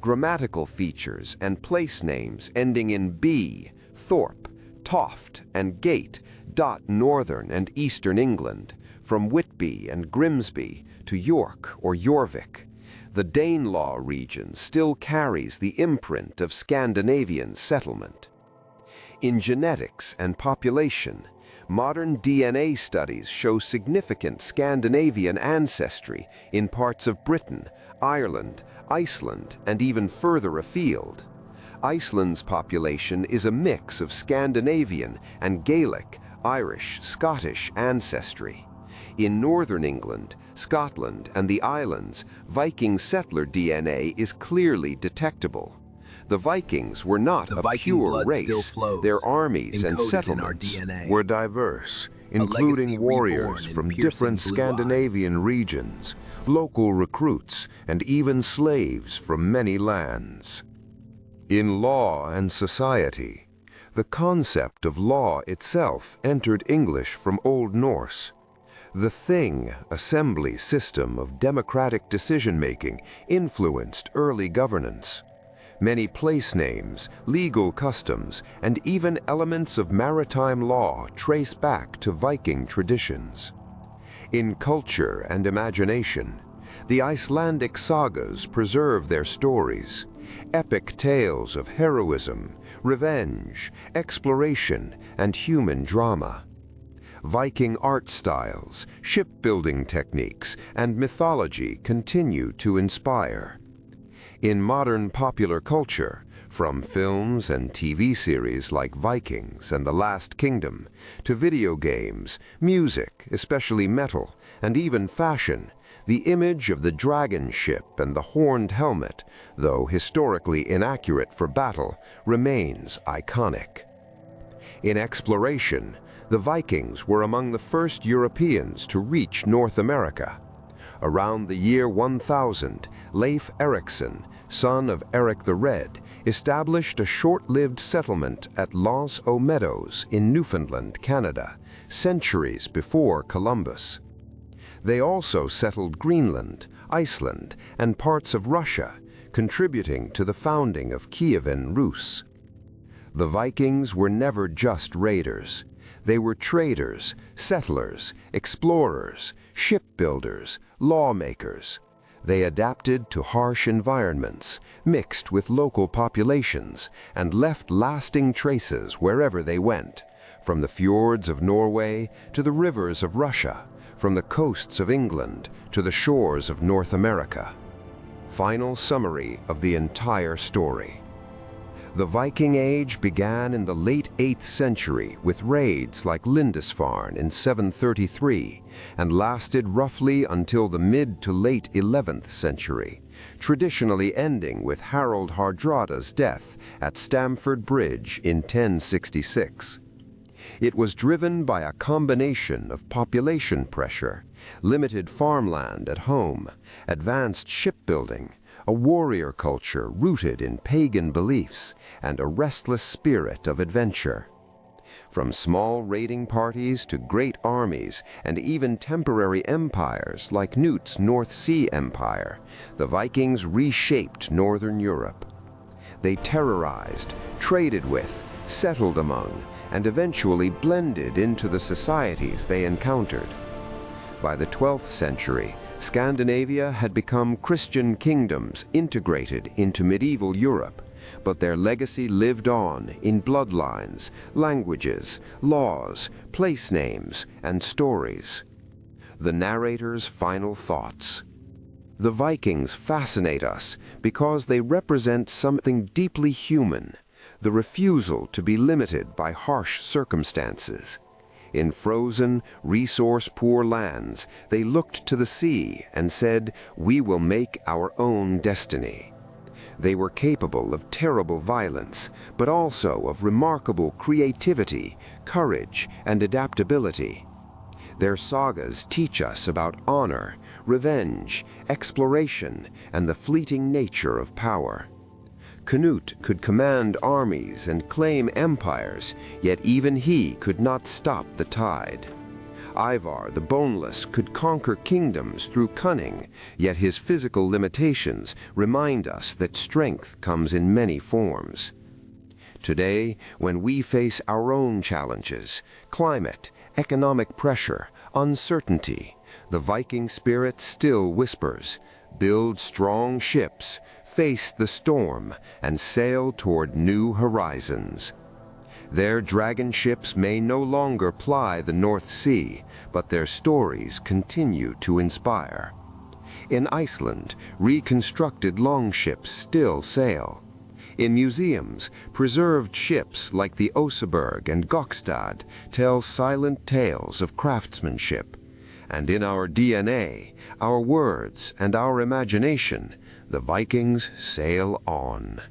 Grammatical features and place names ending in B, Thorpe, Toft, and Gate dot northern and eastern England, from Whitby and Grimsby to York or Jorvik. The Danelaw region still carries the imprint of Scandinavian settlement. In genetics and population, modern DNA studies show significant Scandinavian ancestry in parts of Britain, Ireland, Iceland, and even further afield. Iceland's population is a mix of Scandinavian and Gaelic, Irish, Scottish ancestry. In northern England, Scotland, and the islands, Viking settler DNA is clearly detectable. The Vikings were not a pure race. Their armies and settlements were diverse, including warriors from different Scandinavian regions, local recruits, and even slaves from many lands. In law and society, the concept of law itself entered English from Old Norse. The thing, assembly system of democratic decision-making influenced early governance. Many place names, legal customs, and even elements of maritime law trace back to Viking traditions. In culture and imagination, the Icelandic sagas preserve their stories, epic tales of heroism, revenge, exploration, and human drama. Viking art styles, shipbuilding techniques, and mythology continue to inspire. In modern popular culture, from films and TV series like Vikings and The Last Kingdom, to video games, music, especially metal, and even fashion, the image of the dragon ship and the horned helmet, though historically inaccurate for battle, remains iconic. In exploration, the Vikings were among the first Europeans to reach North America. Around the year 1000, Leif Erikson, son of Eric the Red, established a short-lived settlement at L'Anse aux Meadows in Newfoundland, Canada, centuries before Columbus. They also settled Greenland, Iceland, and parts of Russia, contributing to the founding of Kievan Rus. The Vikings were never just raiders. They were traders, settlers, explorers, shipbuilders, lawmakers. They adapted to harsh environments, mixed with local populations, and left lasting traces wherever they went, from the fjords of Norway to the rivers of Russia, from the coasts of England to the shores of North America. Final summary of the entire story. The Viking Age began in the late 8th century with raids like Lindisfarne in 733 and lasted roughly until the mid to late 11th century, traditionally ending with Harald Hardrada's death at Stamford Bridge in 1066. It was driven by a combination of population pressure, limited farmland at home, advanced shipbuilding, a warrior culture rooted in pagan beliefs, and a restless spirit of adventure. From small raiding parties to great armies and even temporary empires like Knut's North Sea Empire, the Vikings reshaped Northern Europe. They terrorized, traded with, settled among, and eventually blended into the societies they encountered. By the 12th century, Scandinavia had become Christian kingdoms integrated into medieval Europe, but their legacy lived on in bloodlines, languages, laws, place names, and stories. The narrator's final thoughts. The Vikings fascinate us because they represent something deeply human, the refusal to be limited by harsh circumstances. In frozen, resource-poor lands, they looked to the sea and said, "We will make our own destiny." They were capable of terrible violence, but also of remarkable creativity, courage, and adaptability. Their sagas teach us about honor, revenge, exploration, and the fleeting nature of power. Canute could command armies and claim empires, yet even he could not stop the tide. Ivar the Boneless could conquer kingdoms through cunning, yet his physical limitations remind us that strength comes in many forms. Today, when we face our own challenges, climate, economic pressure, uncertainty, the Viking spirit still whispers, "Build strong ships, face the storm, and sail toward new horizons." Their dragon ships may no longer ply the North Sea, but their stories continue to inspire. In Iceland, reconstructed longships still sail. In museums, preserved ships like the Oseberg and Gokstad tell silent tales of craftsmanship. And in our DNA, our words, and our imagination, the Vikings sail on.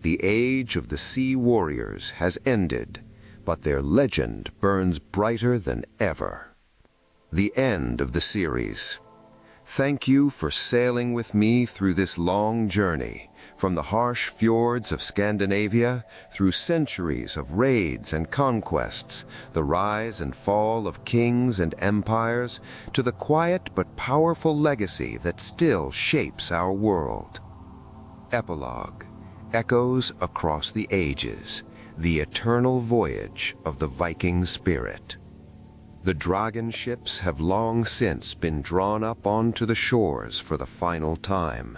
The age of the sea warriors has ended, but their legend burns brighter than ever. The end of the series. Thank you for sailing with me through this long journey, from the harsh fjords of Scandinavia, through centuries of raids and conquests, the rise and fall of kings and empires, to the quiet but powerful legacy that still shapes our world. Epilogue. Echoes across the ages, the eternal voyage of the Viking spirit. The dragon ships have long since been drawn up onto the shores for the final time.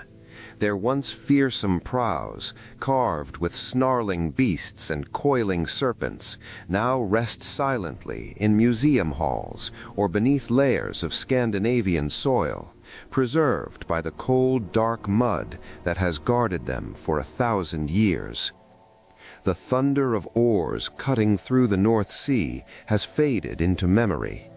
Their once fearsome prows, carved with snarling beasts and coiling serpents, now rest silently in museum halls or beneath layers of Scandinavian soil, preserved by the cold, dark mud that has guarded them for 1,000 years. The thunder of oars cutting through the North Sea has faded into memory.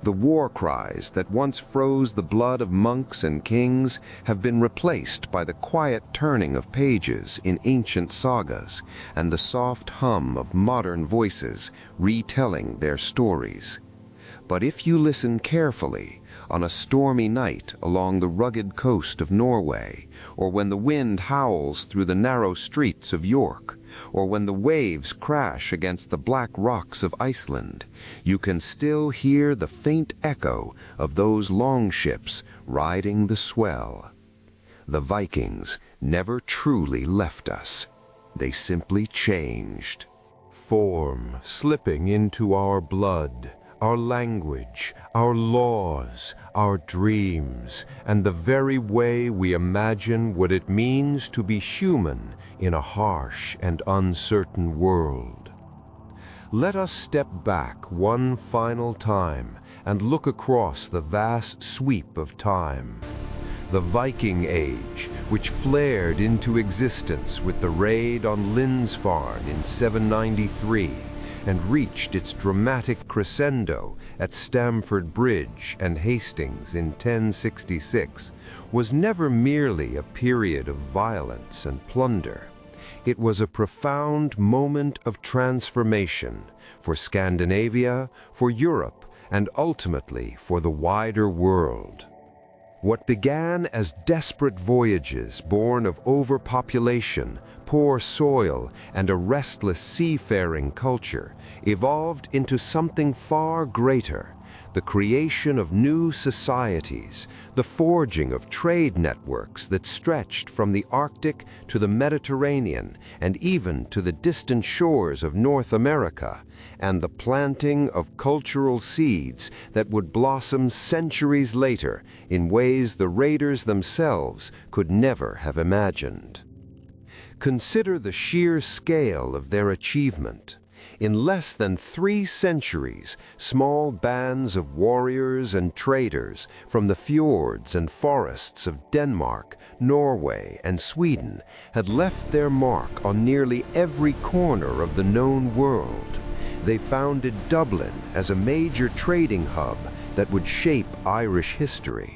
The war cries that once froze the blood of monks and kings have been replaced by the quiet turning of pages in ancient sagas and the soft hum of modern voices retelling their stories. But if you listen carefully, on a stormy night along the rugged coast of Norway, or when the wind howls through the narrow streets of York, or when the waves crash against the black rocks of Iceland, you can still hear the faint echo of those longships riding the swell. The Vikings never truly left us. They simply changed. Form slipping into our blood, our language, our laws, our dreams, and the very way we imagine what it means to be human in a harsh and uncertain world. Let us step back one final time and look across the vast sweep of time. The Viking Age, which flared into existence with the raid on Lindsfarne in 793, and reached its dramatic crescendo at Stamford Bridge and Hastings in 1066, was never merely a period of violence and plunder. It was a profound moment of transformation for Scandinavia, for Europe, and ultimately for the wider world. What began as desperate voyages born of overpopulation, poor soil, and a restless seafaring culture evolved into something far greater: the creation of new societies, the forging of trade networks that stretched from the Arctic to the Mediterranean and even to the distant shores of North America, and the planting of cultural seeds that would blossom centuries later in ways the raiders themselves could never have imagined. Consider the sheer scale of their achievement. In less than 3 centuries, small bands of warriors and traders from the fjords and forests of Denmark, Norway, and Sweden had left their mark on nearly every corner of the known world. They founded Dublin as a major trading hub that would shape Irish history.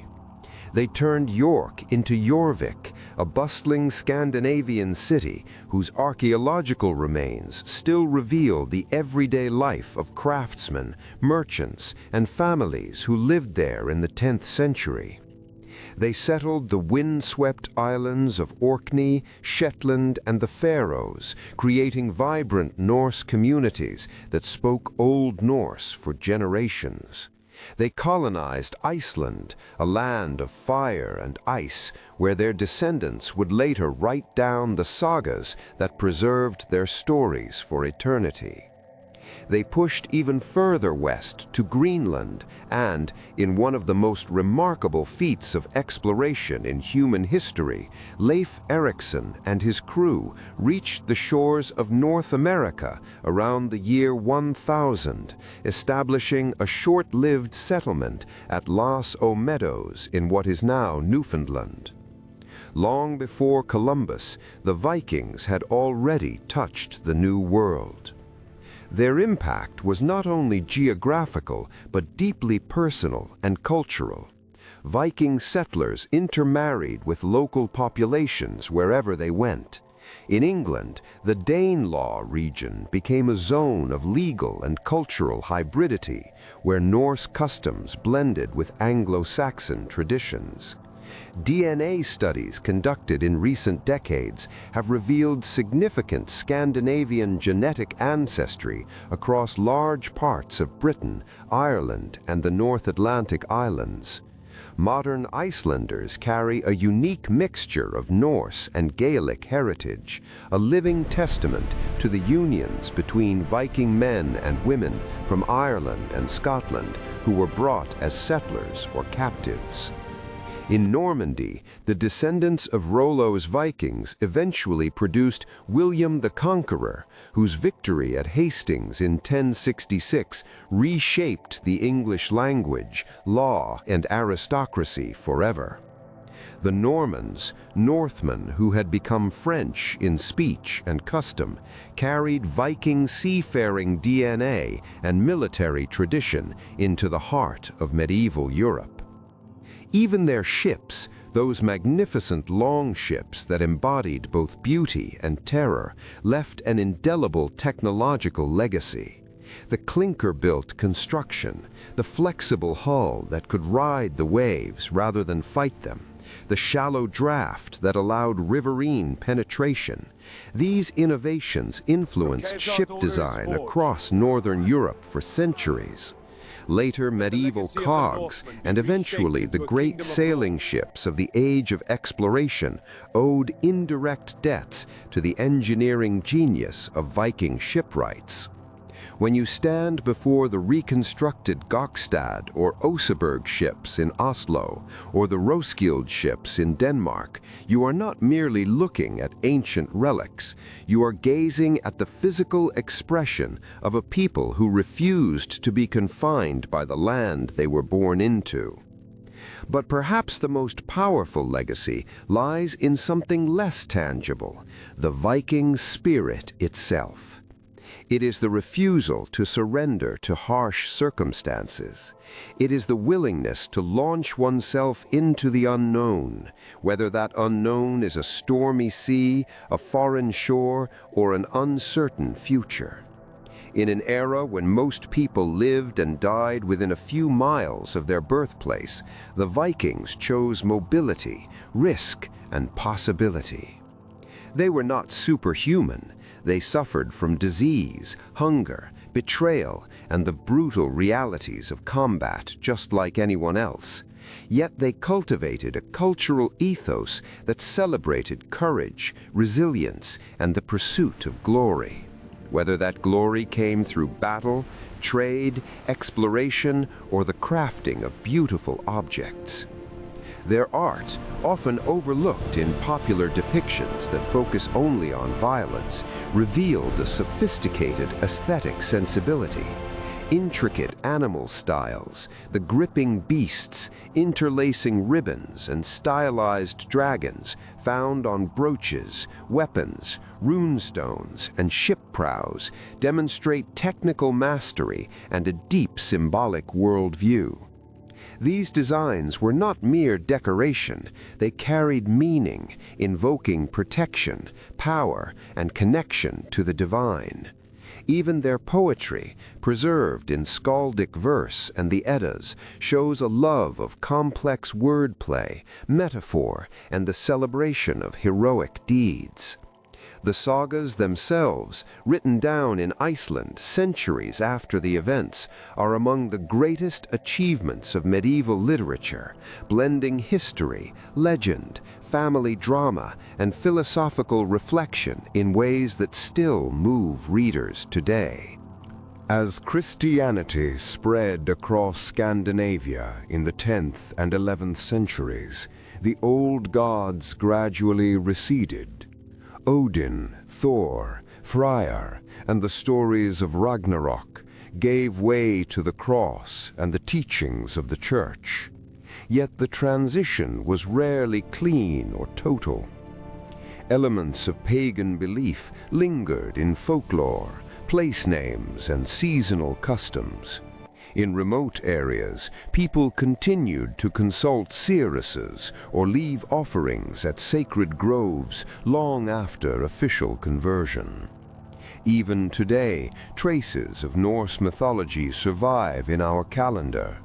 They turned York into Jorvik, a bustling Scandinavian city whose archaeological remains still reveal the everyday life of craftsmen, merchants, and families who lived there in the 10th century. They settled the wind-swept islands of Orkney, Shetland, and the Faroes, creating vibrant Norse communities that spoke Old Norse for generations. They colonized Iceland, a land of fire and ice, where their descendants would later write down the sagas that preserved their stories for eternity. They pushed even further west to Greenland and, in one of the most remarkable feats of exploration in human history, Leif Erikson and his crew reached the shores of North America around the year 1000, establishing a short-lived settlement at Las Meadows in what is now Newfoundland. Long before Columbus, the Vikings had already touched the New World. Their impact was not only geographical, but deeply personal and cultural. Viking settlers intermarried with local populations wherever they went. In England, the Danelaw region became a zone of legal and cultural hybridity, where Norse customs blended with Anglo-Saxon traditions. DNA studies conducted in recent decades have revealed significant Scandinavian genetic ancestry across large parts of Britain, Ireland, and the North Atlantic islands. Modern Icelanders carry a unique mixture of Norse and Gaelic heritage, a living testament to the unions between Viking men and women from Ireland and Scotland who were brought as settlers or captives. In Normandy, the descendants of Rollo's Vikings eventually produced William the Conqueror, whose victory at Hastings in 1066 reshaped the English language, law, and aristocracy forever. The Normans, Northmen who had become French in speech and custom, carried Viking seafaring DNA and military tradition into the heart of medieval Europe. Even their ships, those magnificent longships that embodied both beauty and terror, left an indelible technological legacy. The clinker-built construction, the flexible hull that could ride the waves rather than fight them, the shallow draft that allowed riverine penetration. These innovations influenced ship design across Northern Europe for centuries. Later medieval cogs, and eventually the great sailing ships of the Age of Exploration, owed indirect debts to the engineering genius of Viking shipwrights. When you stand before the reconstructed Gokstad or Oseberg ships in Oslo, or the Roskilde ships in Denmark, you are not merely looking at ancient relics. You are gazing at the physical expression of a people who refused to be confined by the land they were born into. But perhaps the most powerful legacy lies in something less tangible, the Viking spirit itself. It is the refusal to surrender to harsh circumstances. It is the willingness to launch oneself into the unknown, whether that unknown is a stormy sea, a foreign shore, or an uncertain future. In an era when most people lived and died within a few miles of their birthplace, the Vikings chose mobility, risk, and possibility. They were not superhuman. They suffered from disease, hunger, betrayal, and the brutal realities of combat just like anyone else. Yet they cultivated a cultural ethos that celebrated courage, resilience, and the pursuit of glory. Whether that glory came through battle, trade, exploration, or the crafting of beautiful objects. Their art, often overlooked in popular depictions that focus only on violence, revealed a sophisticated aesthetic sensibility. Intricate animal styles, the gripping beasts, interlacing ribbons, and stylized dragons found on brooches, weapons, runestones, and ship prows demonstrate technical mastery and a deep symbolic worldview. These designs were not mere decoration, they carried meaning, invoking protection, power, and connection to the divine. Even their poetry, preserved in skaldic verse and the Eddas, shows a love of complex wordplay, metaphor, and the celebration of heroic deeds. The sagas themselves, written down in Iceland centuries after the events, are among the greatest achievements of medieval literature, blending history, legend, family drama, and philosophical reflection in ways that still move readers today. As Christianity spread across Scandinavia in the 10th and 11th centuries, the old gods gradually receded. Odin, Thor, Freyr, and the stories of Ragnarok gave way to the cross and the teachings of the Church. Yet the transition was rarely clean or total. Elements of pagan belief lingered in folklore, place names, and seasonal customs. In remote areas, people continued to consult seeresses or leave offerings at sacred groves long after official conversion. Even today, traces of Norse mythology survive in our calendar.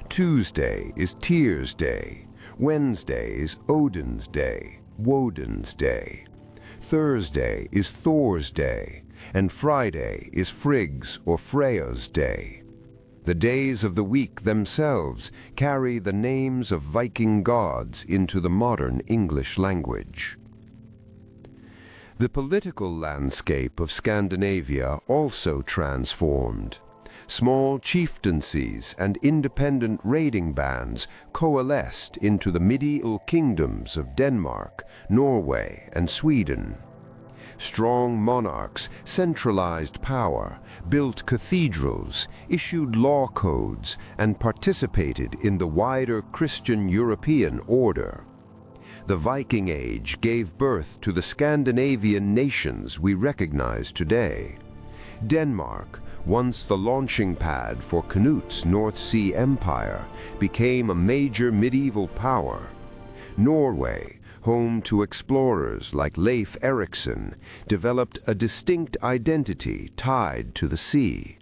Tuesday is Tyr's Day, Wednesday is Odin's Day, Woden's Day. Thursday is Thor's Day, and Friday is Frigg's or Freya's Day. The days of the week themselves carry the names of Viking gods into the modern English language. The political landscape of Scandinavia also transformed. Small chieftaincies and independent raiding bands coalesced into the medieval kingdoms of Denmark, Norway, and Sweden. Strong monarchs centralized power, built cathedrals, issued law codes, and participated in the wider Christian European order. The Viking Age gave birth to the Scandinavian nations we recognize today. Denmark, once the launching pad for Knut's North Sea Empire, became a major medieval power. Norway, home to explorers like Leif Erikson, developed a distinct identity tied to the sea.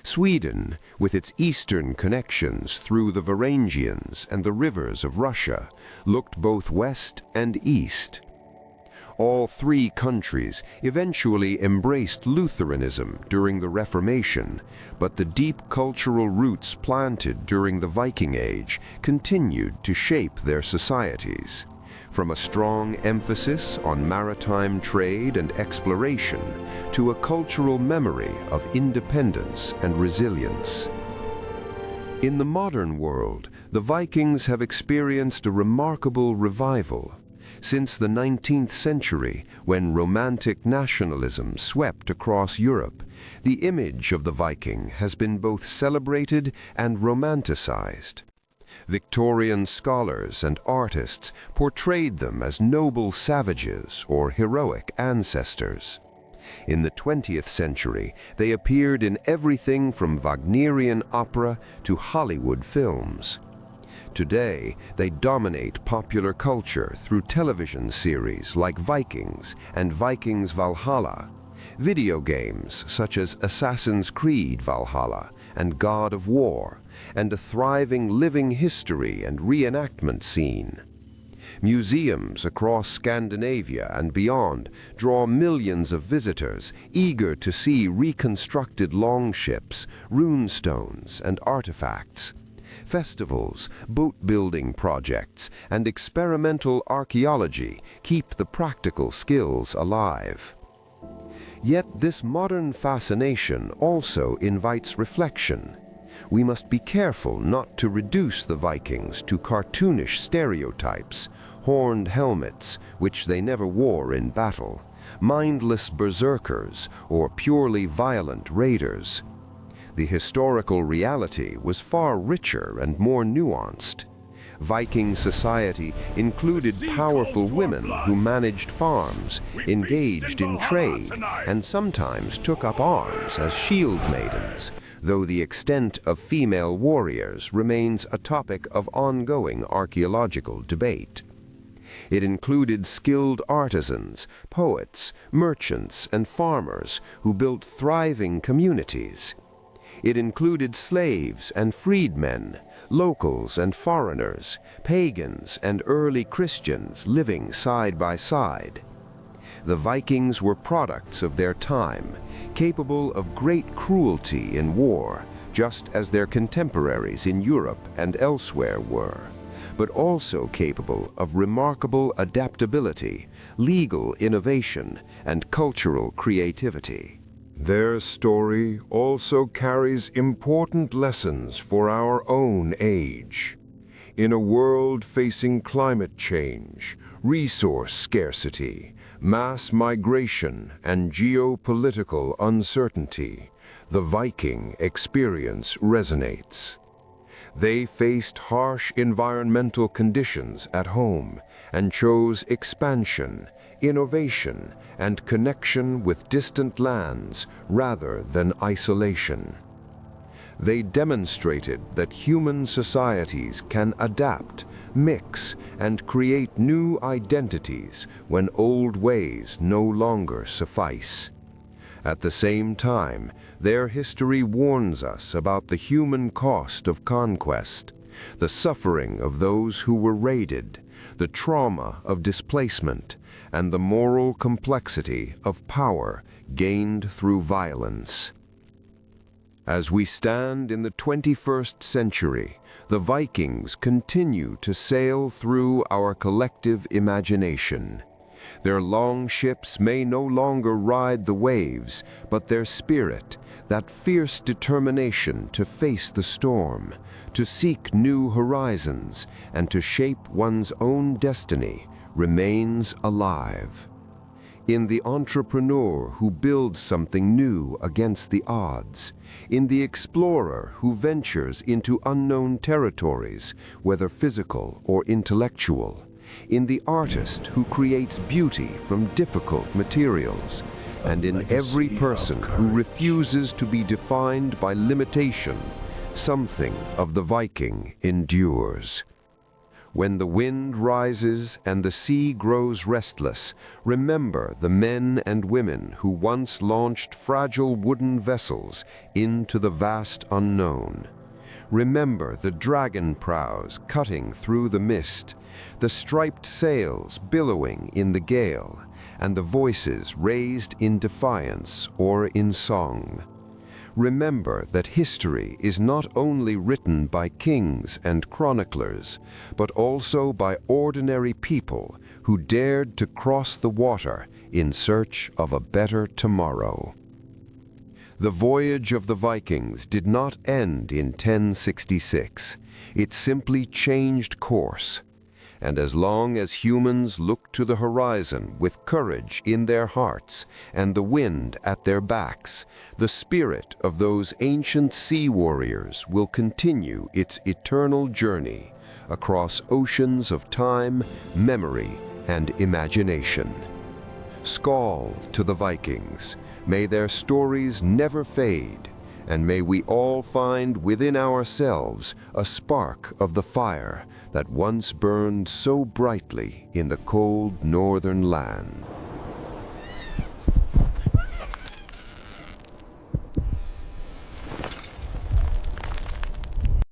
Sweden, with its eastern connections through the Varangians and the rivers of Russia, looked both west and east. All three countries eventually embraced Lutheranism during the Reformation, but the deep cultural roots planted during the Viking Age continued to shape their societies. From a strong emphasis on maritime trade and exploration to a cultural memory of independence and resilience. In the modern world, the Vikings have experienced a remarkable revival. Since the 19th century, when Romantic nationalism swept across Europe, the image of the Viking has been both celebrated and romanticized. Victorian scholars and artists portrayed them as noble savages or heroic ancestors. In the 20th century, they appeared in everything from Wagnerian opera to Hollywood films. Today, they dominate popular culture through television series like Vikings and Vikings Valhalla, video games such as Assassin's Creed Valhalla and God of War, and a thriving living history and reenactment scene. Museums across Scandinavia and beyond draw millions of visitors eager to see reconstructed longships, runestones, and artifacts. Festivals, boat-building projects, and experimental archaeology keep the practical skills alive. Yet this modern fascination also invites reflection. We must be careful not to reduce the Vikings to cartoonish stereotypes, horned helmets, which they never wore in battle, mindless berserkers, or purely violent raiders. The historical reality was far richer and more nuanced. Viking society included powerful women who managed farms, engaged in trade, and sometimes took up arms as shield maidens, though the extent of female warriors remains a topic of ongoing archaeological debate. It included skilled artisans, poets, merchants, and farmers who built thriving communities. It included slaves and freedmen, locals and foreigners, pagans and early Christians living side by side. The Vikings were products of their time, capable of great cruelty in war, just as their contemporaries in Europe and elsewhere were, but also capable of remarkable adaptability, legal innovation, and cultural creativity. Their story also carries important lessons for our own age. In a world facing climate change, resource scarcity, mass migration, and geopolitical uncertainty, the Viking experience resonates. They faced harsh environmental conditions at home and chose expansion, innovation, and connection with distant lands rather than isolation. They demonstrated that human societies can adapt, mix, and create new identities when old ways no longer suffice. At the same time, their history warns us about the human cost of conquest, the suffering of those who were raided, the trauma of displacement, and the moral complexity of power gained through violence. As we stand in the 21st century, the Vikings continue to sail through our collective imagination. Their long ships may no longer ride the waves, but their spirit, that fierce determination to face the storm, to seek new horizons, and to shape one's own destiny, remains alive. In the entrepreneur who builds something new against the odds, in the explorer who ventures into unknown territories, whether physical or intellectual, in the artist who creates beauty from difficult materials, and in every person who refuses to be defined by limitation, something of the Viking endures. When the wind rises and the sea grows restless, remember the men and women who once launched fragile wooden vessels into the vast unknown. Remember the dragon prows cutting through the mist, the striped sails billowing in the gale, and the voices raised in defiance or in song. Remember that history is not only written by kings and chroniclers, but also by ordinary people who dared to cross the water in search of a better tomorrow. The voyage of the Vikings did not end in 1066. It simply changed course. And as long as humans look to the horizon with courage in their hearts and the wind at their backs, the spirit of those ancient sea warriors will continue its eternal journey across oceans of time, memory, and imagination. Skål to the Vikings. May their stories never fade, and may we all find within ourselves a spark of the fire that once burned so brightly in the cold northern land.